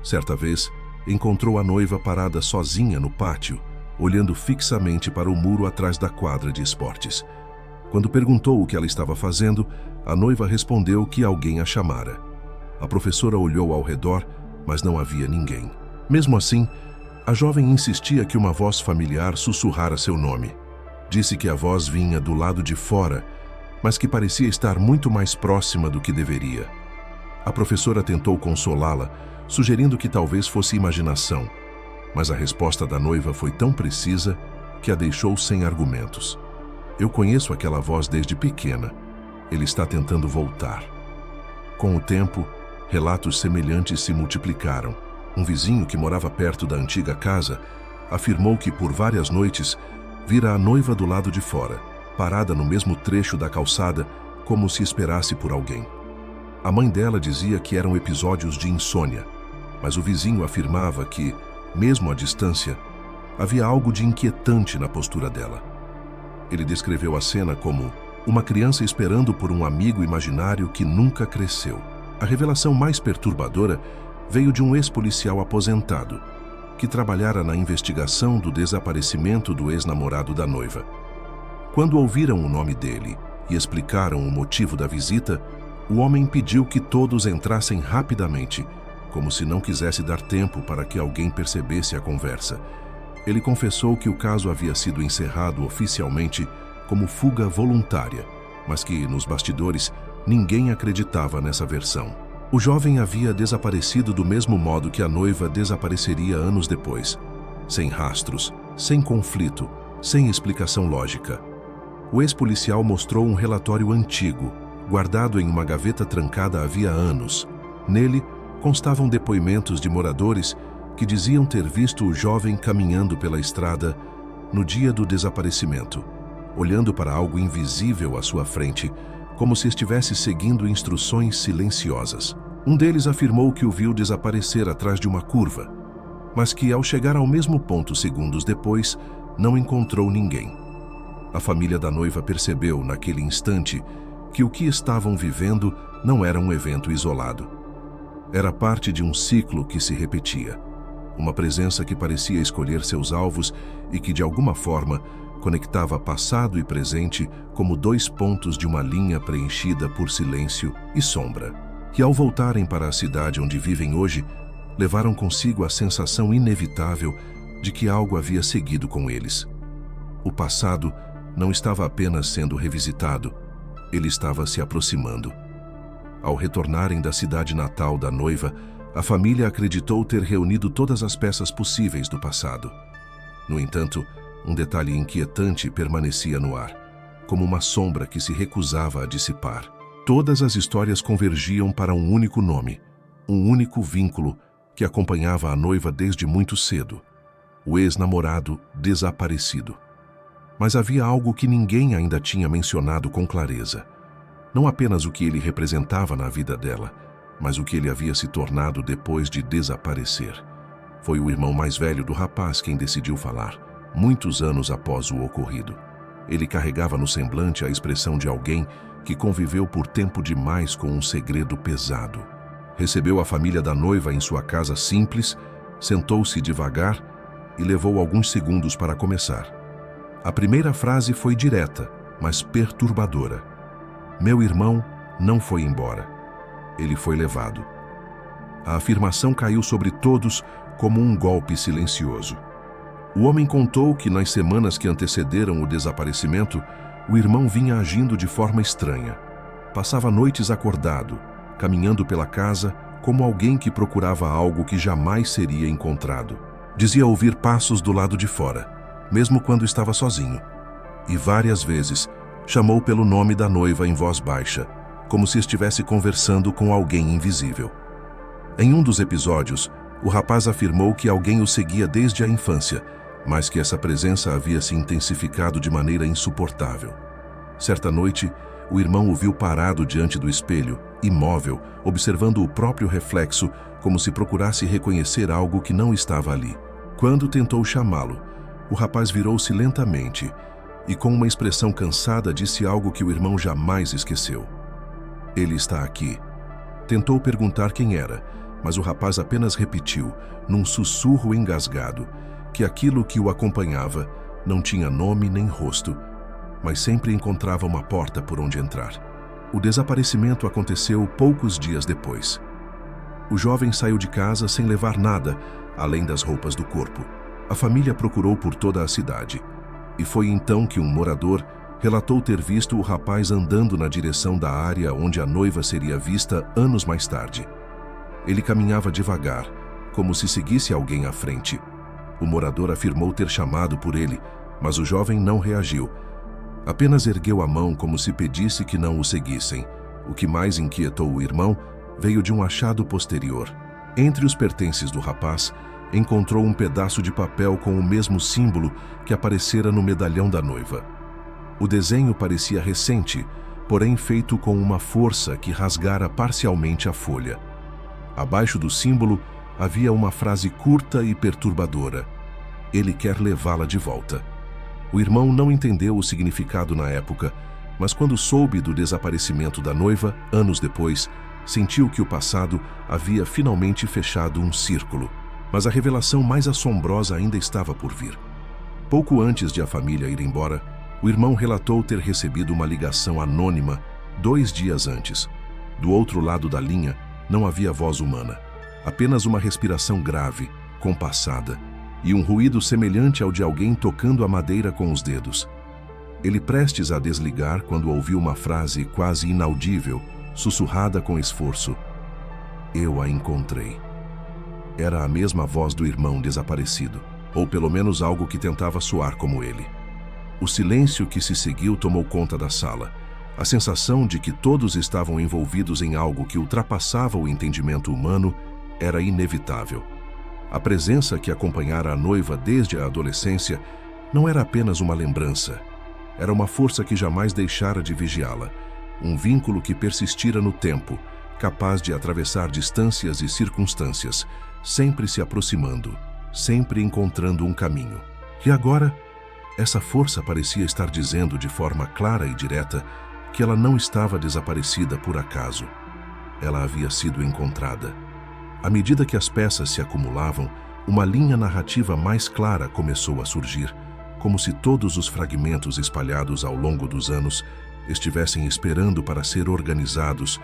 Certa vez, encontrou a noiva parada sozinha no pátio, olhando fixamente para o muro atrás da quadra de esportes. Quando perguntou o que ela estava fazendo, a noiva respondeu que alguém a chamara. A professora olhou ao redor, mas não havia ninguém. Mesmo assim, a jovem insistia que uma voz familiar sussurrara seu nome. Disse que a voz vinha do lado de fora, mas que parecia estar muito mais próxima do que deveria. A professora tentou consolá-la, sugerindo que talvez fosse imaginação, mas a resposta da noiva foi tão precisa que a deixou sem argumentos. Eu conheço aquela voz desde pequena. Ele está tentando voltar. Com o tempo, relatos semelhantes se multiplicaram. Um vizinho que morava perto da antiga casa afirmou que por várias noites vira a noiva do lado de fora, parada no mesmo trecho da calçada, como se esperasse por alguém. A mãe dela dizia que eram episódios de insônia, mas o vizinho afirmava que, mesmo à distância, havia algo de inquietante na postura dela. Ele descreveu a cena como uma criança esperando por um amigo imaginário que nunca cresceu. A revelação mais perturbadora veio de um ex-policial aposentado, que trabalhara na investigação do desaparecimento do ex-namorado da noiva. Quando ouviram o nome dele e explicaram o motivo da visita, o homem pediu que todos entrassem rapidamente, como se não quisesse dar tempo para que alguém percebesse a conversa. Ele confessou que o caso havia sido encerrado oficialmente como fuga voluntária, mas que, nos bastidores, ninguém acreditava nessa versão. O jovem havia desaparecido do mesmo modo que a noiva desapareceria anos depois, sem rastros, sem conflito, sem explicação lógica. O ex-policial mostrou um relatório antigo, guardado em uma gaveta trancada havia anos. Nele, constavam depoimentos de moradores que diziam ter visto o jovem caminhando pela estrada, no dia do desaparecimento, olhando para algo invisível à sua frente, como se estivesse seguindo instruções silenciosas. Um deles afirmou que o viu desaparecer atrás de uma curva, mas que ao chegar ao mesmo ponto segundos depois, não encontrou ninguém. A família da noiva percebeu, naquele instante, que o que estavam vivendo não era um evento isolado. Era parte de um ciclo que se repetia. Uma presença que parecia escolher seus alvos e que, de alguma forma, conectava passado e presente como dois pontos de uma linha preenchida por silêncio e sombra. E ao voltarem para a cidade onde vivem hoje, levaram consigo a sensação inevitável de que algo havia seguido com eles. O passado não estava apenas sendo revisitado, ele estava se aproximando. Ao retornarem da cidade natal da noiva, a família acreditou ter reunido todas as peças possíveis do passado. No entanto, um detalhe inquietante permanecia no ar, como uma sombra que se recusava a dissipar. Todas as histórias convergiam para um único nome, um único vínculo que acompanhava a noiva desde muito cedo: o ex-namorado desaparecido. Mas havia algo que ninguém ainda tinha mencionado com clareza. Não apenas o que ele representava na vida dela, mas o que ele havia se tornado depois de desaparecer. Foi o irmão mais velho do rapaz quem decidiu falar, muitos anos após o ocorrido. Ele carregava no semblante a expressão de alguém que conviveu por tempo demais com um segredo pesado. Recebeu a família da noiva em sua casa simples, sentou-se devagar e levou alguns segundos para começar. A primeira frase foi direta, mas perturbadora. Meu irmão não foi embora. Ele foi levado. A afirmação caiu sobre todos como um golpe silencioso. O homem contou que nas semanas que antecederam o desaparecimento, o irmão vinha agindo de forma estranha. Passava noites acordado, caminhando pela casa como alguém que procurava algo que jamais seria encontrado. Dizia ouvir passos do lado de fora, mesmo quando estava sozinho. E várias vezes chamou pelo nome da noiva em voz baixa, como se estivesse conversando com alguém invisível. Em um dos episódios, o rapaz afirmou que alguém o seguia desde a infância, mas que essa presença havia se intensificado de maneira insuportável. Certa noite, o irmão o viu parado diante do espelho, imóvel, observando o próprio reflexo, como se procurasse reconhecer algo que não estava ali. Quando tentou chamá-lo, o rapaz virou-se lentamente e, com uma expressão cansada, disse algo que o irmão jamais esqueceu. Ele está aqui. Tentou perguntar quem era, mas o rapaz apenas repetiu, num sussurro engasgado, que aquilo que o acompanhava não tinha nome nem rosto, mas sempre encontrava uma porta por onde entrar. O desaparecimento aconteceu poucos dias depois. O jovem saiu de casa sem levar nada, além das roupas do corpo. A família procurou por toda a cidade, e foi então que um morador relatou ter visto o rapaz andando na direção da área onde a noiva seria vista anos mais tarde. Ele caminhava devagar, como se seguisse alguém à frente. O morador afirmou ter chamado por ele, mas o jovem não reagiu. Apenas ergueu a mão como se pedisse que não o seguissem. O que mais inquietou o irmão veio de um achado posterior. Entre os pertences do rapaz, encontrou um pedaço de papel com o mesmo símbolo que aparecera no medalhão da noiva. O desenho parecia recente, porém feito com uma força que rasgara parcialmente a folha. Abaixo do símbolo havia uma frase curta e perturbadora: ele quer levá-la de volta. O irmão não entendeu o significado na época, mas quando soube do desaparecimento da noiva, anos depois, sentiu que o passado havia finalmente fechado um círculo. Mas a revelação mais assombrosa ainda estava por vir. Pouco antes de a família ir embora, o irmão relatou ter recebido uma ligação anônima 2 dias antes. Do outro lado da linha, não havia voz humana, apenas uma respiração grave, compassada, e um ruído semelhante ao de alguém tocando a madeira com os dedos. Ele prestes a desligar quando ouviu uma frase quase inaudível, sussurrada com esforço: eu a encontrei. Era a mesma voz do irmão desaparecido, ou pelo menos algo que tentava soar como ele. O silêncio que se seguiu tomou conta da sala. A sensação de que todos estavam envolvidos em algo que ultrapassava o entendimento humano era inevitável. A presença que acompanhara a noiva desde a adolescência Não era apenas uma lembrança. Era uma força que jamais deixara de vigiá-la. Um vínculo que persistira no tempo, capaz de atravessar distâncias e circunstâncias, sempre se aproximando, sempre encontrando um caminho. E agora, essa força parecia estar dizendo de forma clara e direta que ela não estava desaparecida por acaso. Ela havia sido encontrada. À medida que as peças se acumulavam, uma linha narrativa mais clara começou a surgir, como se todos os fragmentos espalhados ao longo dos anos estivessem esperando para ser organizados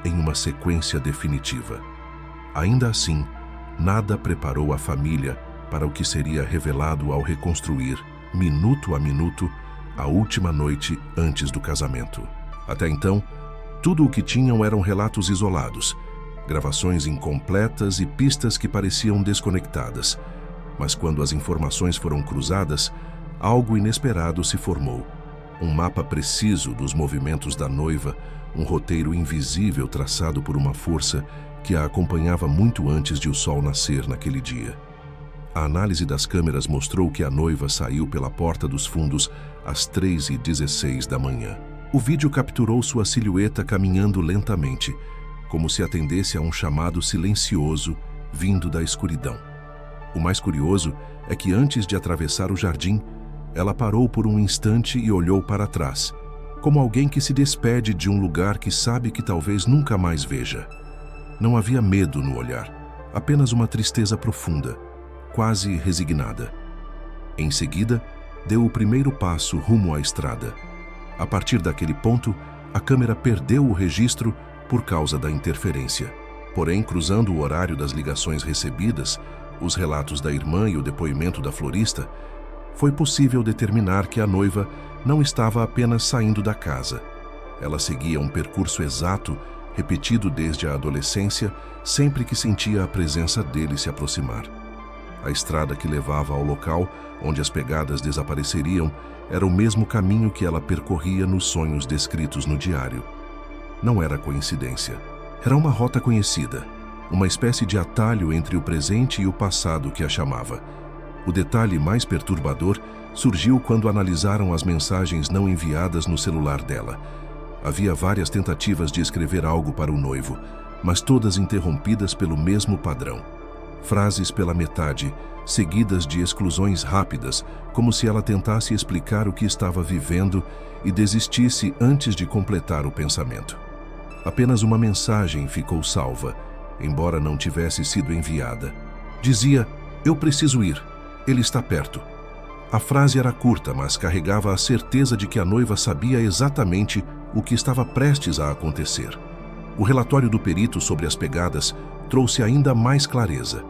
em uma sequência definitiva. Ainda assim, nada preparou a família para o que seria revelado ao reconstruir, minuto a minuto, a última noite antes do casamento. Até então, tudo o que tinham eram relatos isolados, gravações incompletas e pistas que pareciam desconectadas. Mas quando as informações foram cruzadas, algo inesperado se formou. Um mapa preciso dos movimentos da noiva, um roteiro invisível traçado por uma força que a acompanhava muito antes de o sol nascer naquele dia. A análise das câmeras mostrou que a noiva saiu pela porta dos fundos às 3h16 da manhã. O vídeo capturou sua silhueta caminhando lentamente, como se atendesse a um chamado silencioso vindo da escuridão. O mais curioso é que antes de atravessar o jardim, ela parou por um instante e olhou para trás, como alguém que se despede de um lugar que sabe que talvez nunca mais veja. Não havia medo no olhar, apenas uma tristeza profunda, quase resignada. Em seguida, deu o primeiro passo rumo à estrada. A partir daquele ponto, a câmera perdeu o registro por causa da interferência. Porém, cruzando o horário das ligações recebidas, os relatos da irmã e o depoimento da florista, foi possível determinar que a noiva não estava apenas saindo da casa. Ela seguia um percurso exato, repetido desde a adolescência, sempre que sentia a presença dele se aproximar. A estrada que levava ao local onde as pegadas desapareceriam era o mesmo caminho que ela percorria nos sonhos descritos no diário. Não era coincidência. Era uma rota conhecida, uma espécie de atalho entre o presente e o passado que a chamava. O detalhe mais perturbador surgiu quando analisaram as mensagens não enviadas no celular dela. Havia várias tentativas de escrever algo para o noivo, mas todas interrompidas pelo mesmo padrão. Frases pela metade, seguidas de exclusões rápidas, como se ela tentasse explicar o que estava vivendo e desistisse antes de completar o pensamento. Apenas uma mensagem ficou salva, embora não tivesse sido enviada. Dizia: "Eu preciso ir. Ele está perto." A frase era curta, mas carregava a certeza de que a noiva sabia exatamente o que estava prestes a acontecer. O relatório do perito sobre as pegadas trouxe ainda mais clareza.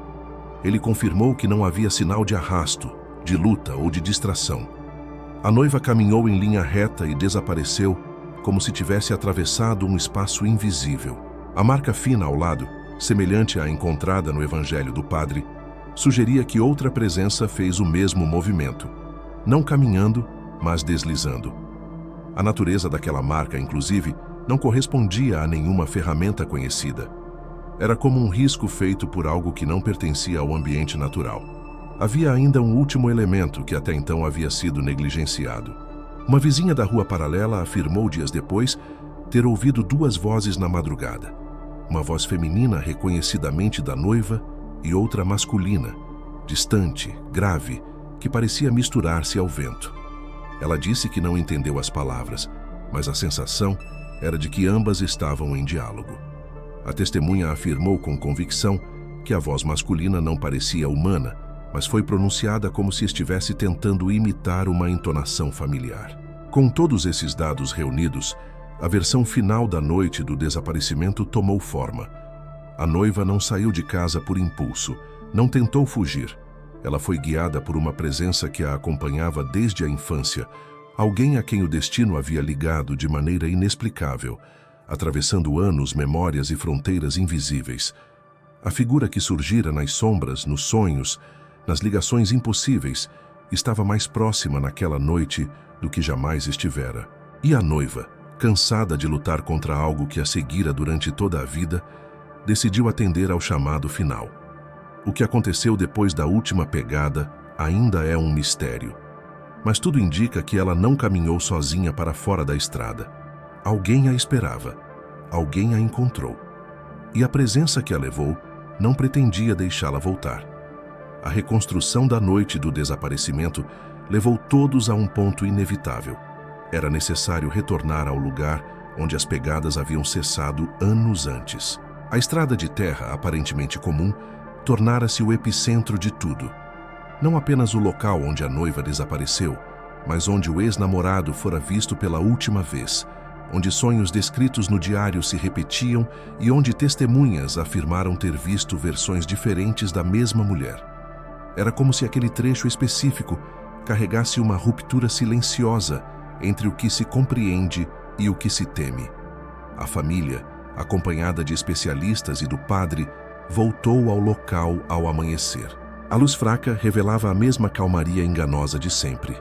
Ele confirmou que não havia sinal de arrasto, de luta ou de distração. A noiva caminhou em linha reta e desapareceu, como se tivesse atravessado um espaço invisível. A marca fina ao lado, semelhante à encontrada no Evangelho do Padre, sugeria que outra presença fez o mesmo movimento, não caminhando, mas deslizando. A natureza daquela marca, inclusive, não correspondia a nenhuma ferramenta conhecida. Era como um risco feito por algo que não pertencia ao ambiente natural. Havia ainda um último elemento que até então havia sido negligenciado. Uma vizinha da rua paralela afirmou dias depois ter ouvido duas vozes na madrugada. Uma voz feminina reconhecidamente da noiva e outra masculina, distante, grave, que parecia misturar-se ao vento. Ela disse que não entendeu as palavras, mas a sensação era de que ambas estavam em diálogo. A testemunha afirmou com convicção que a voz masculina não parecia humana, mas foi pronunciada como se estivesse tentando imitar uma entonação familiar. Com todos esses dados reunidos, a versão final da noite do desaparecimento tomou forma. A noiva não saiu de casa por impulso, não tentou fugir. Ela foi guiada por uma presença que a acompanhava desde a infância, alguém a quem o destino havia ligado de maneira inexplicável, atravessando anos, memórias e fronteiras invisíveis. A figura que surgira nas sombras, nos sonhos, nas ligações impossíveis, estava mais próxima naquela noite do que jamais estivera. E a noiva, cansada de lutar contra algo que a seguira durante toda a vida, decidiu atender ao chamado final. O que aconteceu depois da última pegada ainda é um mistério. Mas tudo indica que ela não caminhou sozinha para fora da estrada. Alguém a esperava. Alguém a encontrou. E a presença que a levou não pretendia deixá-la voltar. A reconstrução da noite do desaparecimento levou todos a um ponto inevitável. Era necessário retornar ao lugar onde as pegadas haviam cessado anos antes. A estrada de terra, aparentemente comum, tornara-se o epicentro de tudo. Não apenas o local onde a noiva desapareceu, mas onde o ex-namorado fora visto pela última vez, onde sonhos descritos no diário se repetiam e onde testemunhas afirmaram ter visto versões diferentes da mesma mulher. Era como se aquele trecho específico carregasse uma ruptura silenciosa entre o que se compreende e o que se teme. A família, acompanhada de especialistas e do padre, voltou ao local ao amanhecer. A luz fraca revelava a mesma calmaria enganosa de sempre.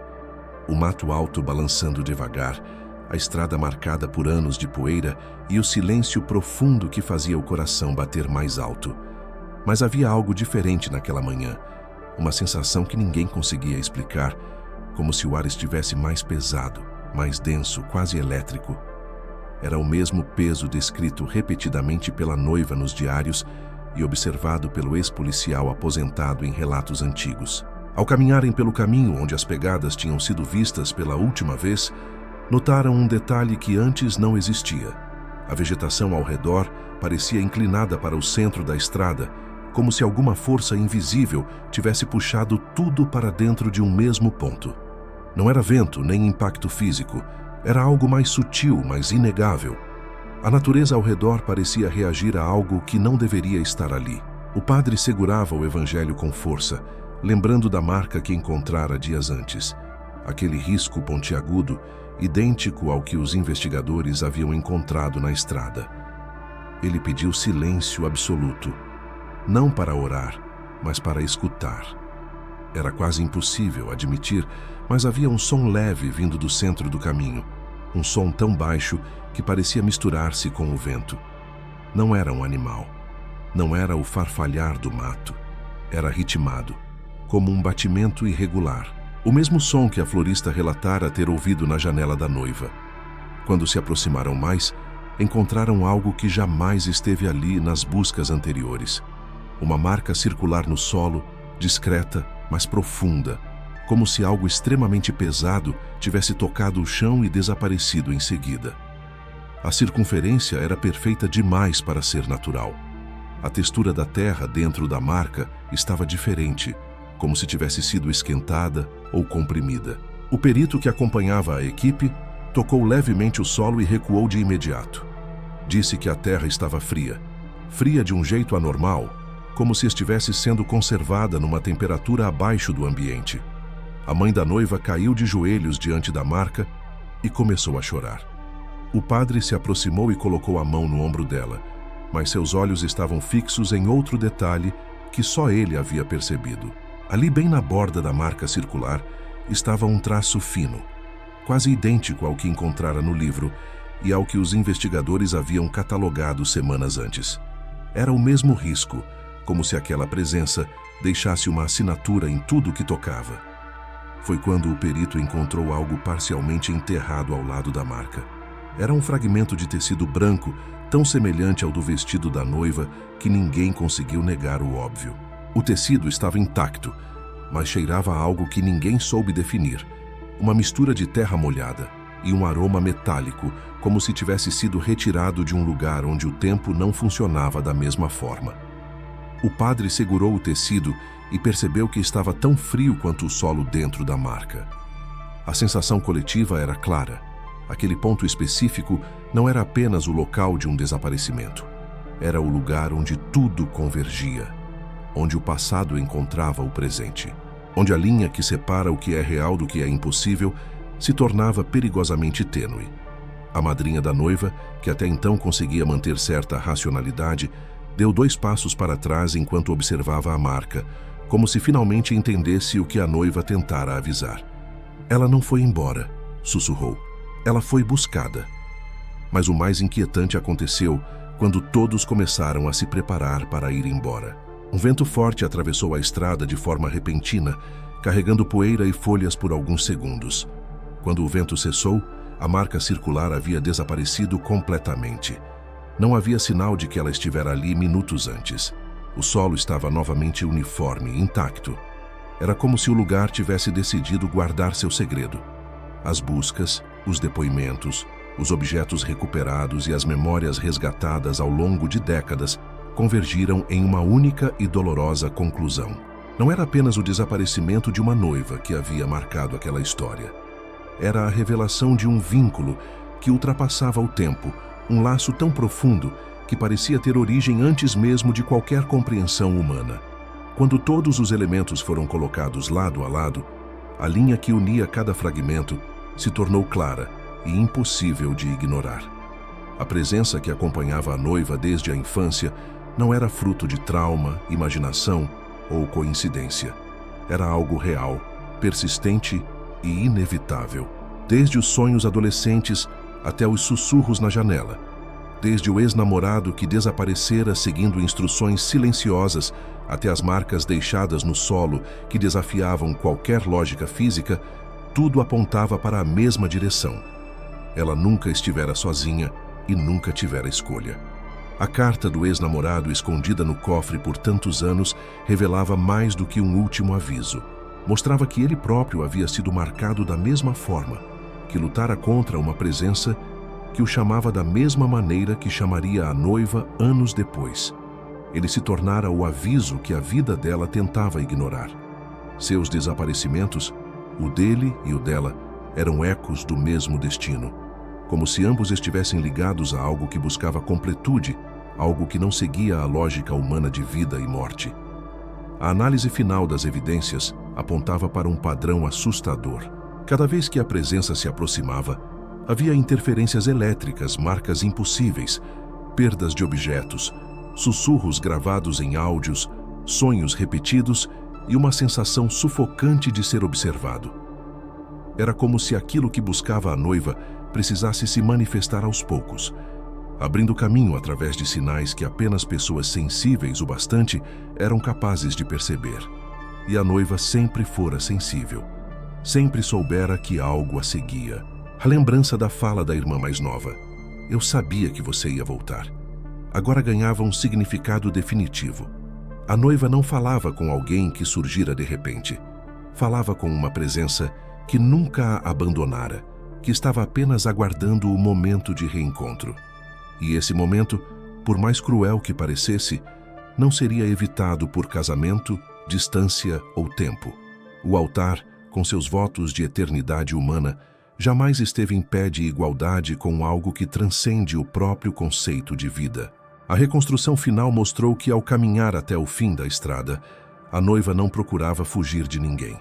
O mato alto balançando devagar, a estrada marcada por anos de poeira e o silêncio profundo que fazia o coração bater mais alto. Mas havia algo diferente naquela manhã, uma sensação que ninguém conseguia explicar, como se o ar estivesse mais pesado, mais denso, quase elétrico. Era o mesmo peso descrito repetidamente pela noiva nos diários e observado pelo ex-policial aposentado em relatos antigos. Ao caminharem pelo caminho onde as pegadas tinham sido vistas pela última vez, notaram um detalhe que antes não existia. A vegetação ao redor parecia inclinada para o centro da estrada, como se alguma força invisível tivesse puxado tudo para dentro de um mesmo ponto. Não era vento nem impacto físico, era algo mais sutil, mais inegável. A natureza ao redor parecia reagir a algo que não deveria estar ali. O padre segurava o evangelho com força, lembrando da marca que encontrara dias antes. Aquele risco pontiagudo, idêntico ao que os investigadores haviam encontrado na estrada. Ele pediu silêncio absoluto, não para orar, mas para escutar. Era quase impossível admitir, mas havia um som leve vindo do centro do caminho, um som tão baixo que parecia misturar-se com o vento. Não era um animal, não era o farfalhar do mato, era ritmado, como um batimento irregular, o mesmo som que a florista relatara ter ouvido na janela da noiva. Quando se aproximaram mais, encontraram algo que jamais esteve ali nas buscas anteriores. Uma marca circular no solo, discreta, mas profunda, como se algo extremamente pesado tivesse tocado o chão e desaparecido em seguida. A circunferência era perfeita demais para ser natural. A textura da terra dentro da marca estava diferente, como se tivesse sido esquentada ou comprimida. O perito que acompanhava a equipe tocou levemente o solo e recuou de imediato. Disse que a terra estava fria, fria de um jeito anormal, como se estivesse sendo conservada numa temperatura abaixo do ambiente. A mãe da noiva caiu de joelhos diante da marca e começou a chorar. O padre se aproximou e colocou a mão no ombro dela, mas seus olhos estavam fixos em outro detalhe que só ele havia percebido. Ali, bem na borda da marca circular, estava um traço fino, quase idêntico ao que encontrara no livro e ao que os investigadores haviam catalogado semanas antes. Era o mesmo risco, como se aquela presença deixasse uma assinatura em tudo que tocava. Foi quando o perito encontrou algo parcialmente enterrado ao lado da marca. Era um fragmento de tecido branco, tão semelhante ao do vestido da noiva que ninguém conseguiu negar o óbvio. O tecido estava intacto, mas cheirava a algo que ninguém soube definir. Uma mistura de terra molhada e um aroma metálico, como se tivesse sido retirado de um lugar onde o tempo não funcionava da mesma forma. O padre segurou o tecido e percebeu que estava tão frio quanto o solo dentro da marca. A sensação coletiva era clara. Aquele ponto específico não era apenas o local de um desaparecimento. Era o lugar onde tudo convergia, onde o passado encontrava o presente, onde a linha que separa o que é real do que é impossível se tornava perigosamente tênue. A madrinha da noiva, que até então conseguia manter certa racionalidade, deu 2 passos para trás enquanto observava a marca, como se finalmente entendesse o que a noiva tentara avisar. Ela não foi embora, sussurrou. Ela foi buscada. Mas o mais inquietante aconteceu quando todos começaram a se preparar para ir embora. Um vento forte atravessou a estrada de forma repentina, carregando poeira e folhas por alguns segundos. Quando o vento cessou, a marca circular havia desaparecido completamente. Não havia sinal de que ela estivera ali minutos antes. O solo estava novamente uniforme, intacto. Era como se o lugar tivesse decidido guardar seu segredo. As buscas, os depoimentos, os objetos recuperados e as memórias resgatadas ao longo de décadas convergiram em uma única e dolorosa conclusão. Não era apenas o desaparecimento de uma noiva que havia marcado aquela história. Era a revelação de um vínculo que ultrapassava o tempo, um laço tão profundo que parecia ter origem antes mesmo de qualquer compreensão humana. Quando todos os elementos foram colocados lado a lado, a linha que unia cada fragmento se tornou clara e impossível de ignorar. A presença que acompanhava a noiva desde a infância não era fruto de trauma, imaginação ou coincidência. Era algo real, persistente e inevitável. Desde os sonhos adolescentes até os sussurros na janela, desde o ex-namorado que desaparecera seguindo instruções silenciosas até as marcas deixadas no solo que desafiavam qualquer lógica física, tudo apontava para a mesma direção. Ela nunca estivera sozinha e nunca tivera escolha. A carta do ex-namorado escondida no cofre por tantos anos revelava mais do que um último aviso. Mostrava que ele próprio havia sido marcado da mesma forma, que lutara contra uma presença que o chamava da mesma maneira que chamaria a noiva anos depois. Ele se tornara o aviso que a vida dela tentava ignorar. Seus desaparecimentos, o dele e o dela, eram ecos do mesmo destino, como se ambos estivessem ligados a algo que buscava completude, algo que não seguia a lógica humana de vida e morte. A análise final das evidências apontava para um padrão assustador. Cada vez que a presença se aproximava, havia interferências elétricas, marcas impossíveis, perdas de objetos, sussurros gravados em áudios, sonhos repetidos e uma sensação sufocante de ser observado. Era como se aquilo que buscava a noiva precisasse se manifestar aos poucos, abrindo caminho através de sinais que apenas pessoas sensíveis o bastante eram capazes de perceber. E a noiva sempre fora sensível. Sempre soubera que algo a seguia. A lembrança da fala da irmã mais nova. Eu sabia que você ia voltar. Agora ganhava um significado definitivo. A noiva não falava com alguém que surgira de repente. Falava com uma presença que nunca a abandonara, que estava apenas aguardando o momento de reencontro. E esse momento, por mais cruel que parecesse, não seria evitado por casamento, distância ou tempo. O altar, com seus votos de eternidade humana, jamais esteve em pé de igualdade com algo que transcende o próprio conceito de vida. A reconstrução final mostrou que, ao caminhar até o fim da estrada, a noiva não procurava fugir de ninguém.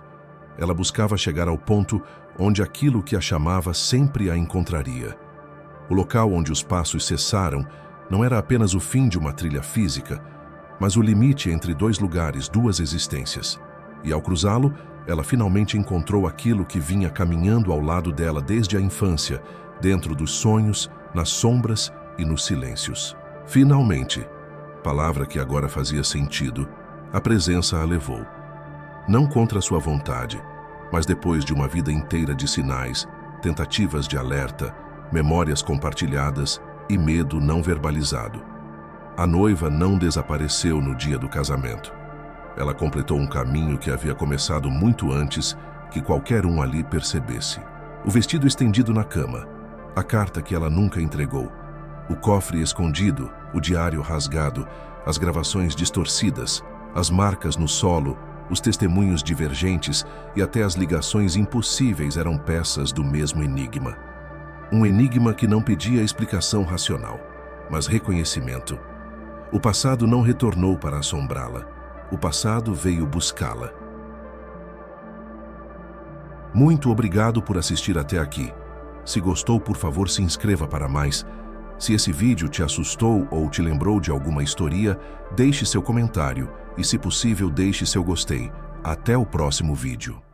Ela buscava chegar ao ponto onde aquilo que a chamava sempre a encontraria. O local onde os passos cessaram não era apenas o fim de uma trilha física, mas o limite entre dois lugares, duas existências. E ao cruzá-lo, ela finalmente encontrou aquilo que vinha caminhando ao lado dela desde a infância, dentro dos sonhos, nas sombras e nos silêncios. Finalmente, palavra que agora fazia sentido, a presença a levou. Não contra sua vontade, mas depois de uma vida inteira de sinais, tentativas de alerta, memórias compartilhadas e medo não verbalizado. A noiva não desapareceu no dia do casamento. Ela completou um caminho que havia começado muito antes que qualquer um ali percebesse. O vestido estendido na cama, a carta que ela nunca entregou, o cofre escondido, o diário rasgado, as gravações distorcidas, as marcas no solo, os testemunhos divergentes e até as ligações impossíveis eram peças do mesmo enigma. Um enigma que não pedia explicação racional, mas reconhecimento. O passado não retornou para assombrá-la. O passado veio buscá-la. Muito obrigado por assistir até aqui. Se gostou, por favor, se inscreva para mais. Se esse vídeo te assustou ou te lembrou de alguma história, deixe seu comentário e, se possível, deixe seu gostei. Até o próximo vídeo.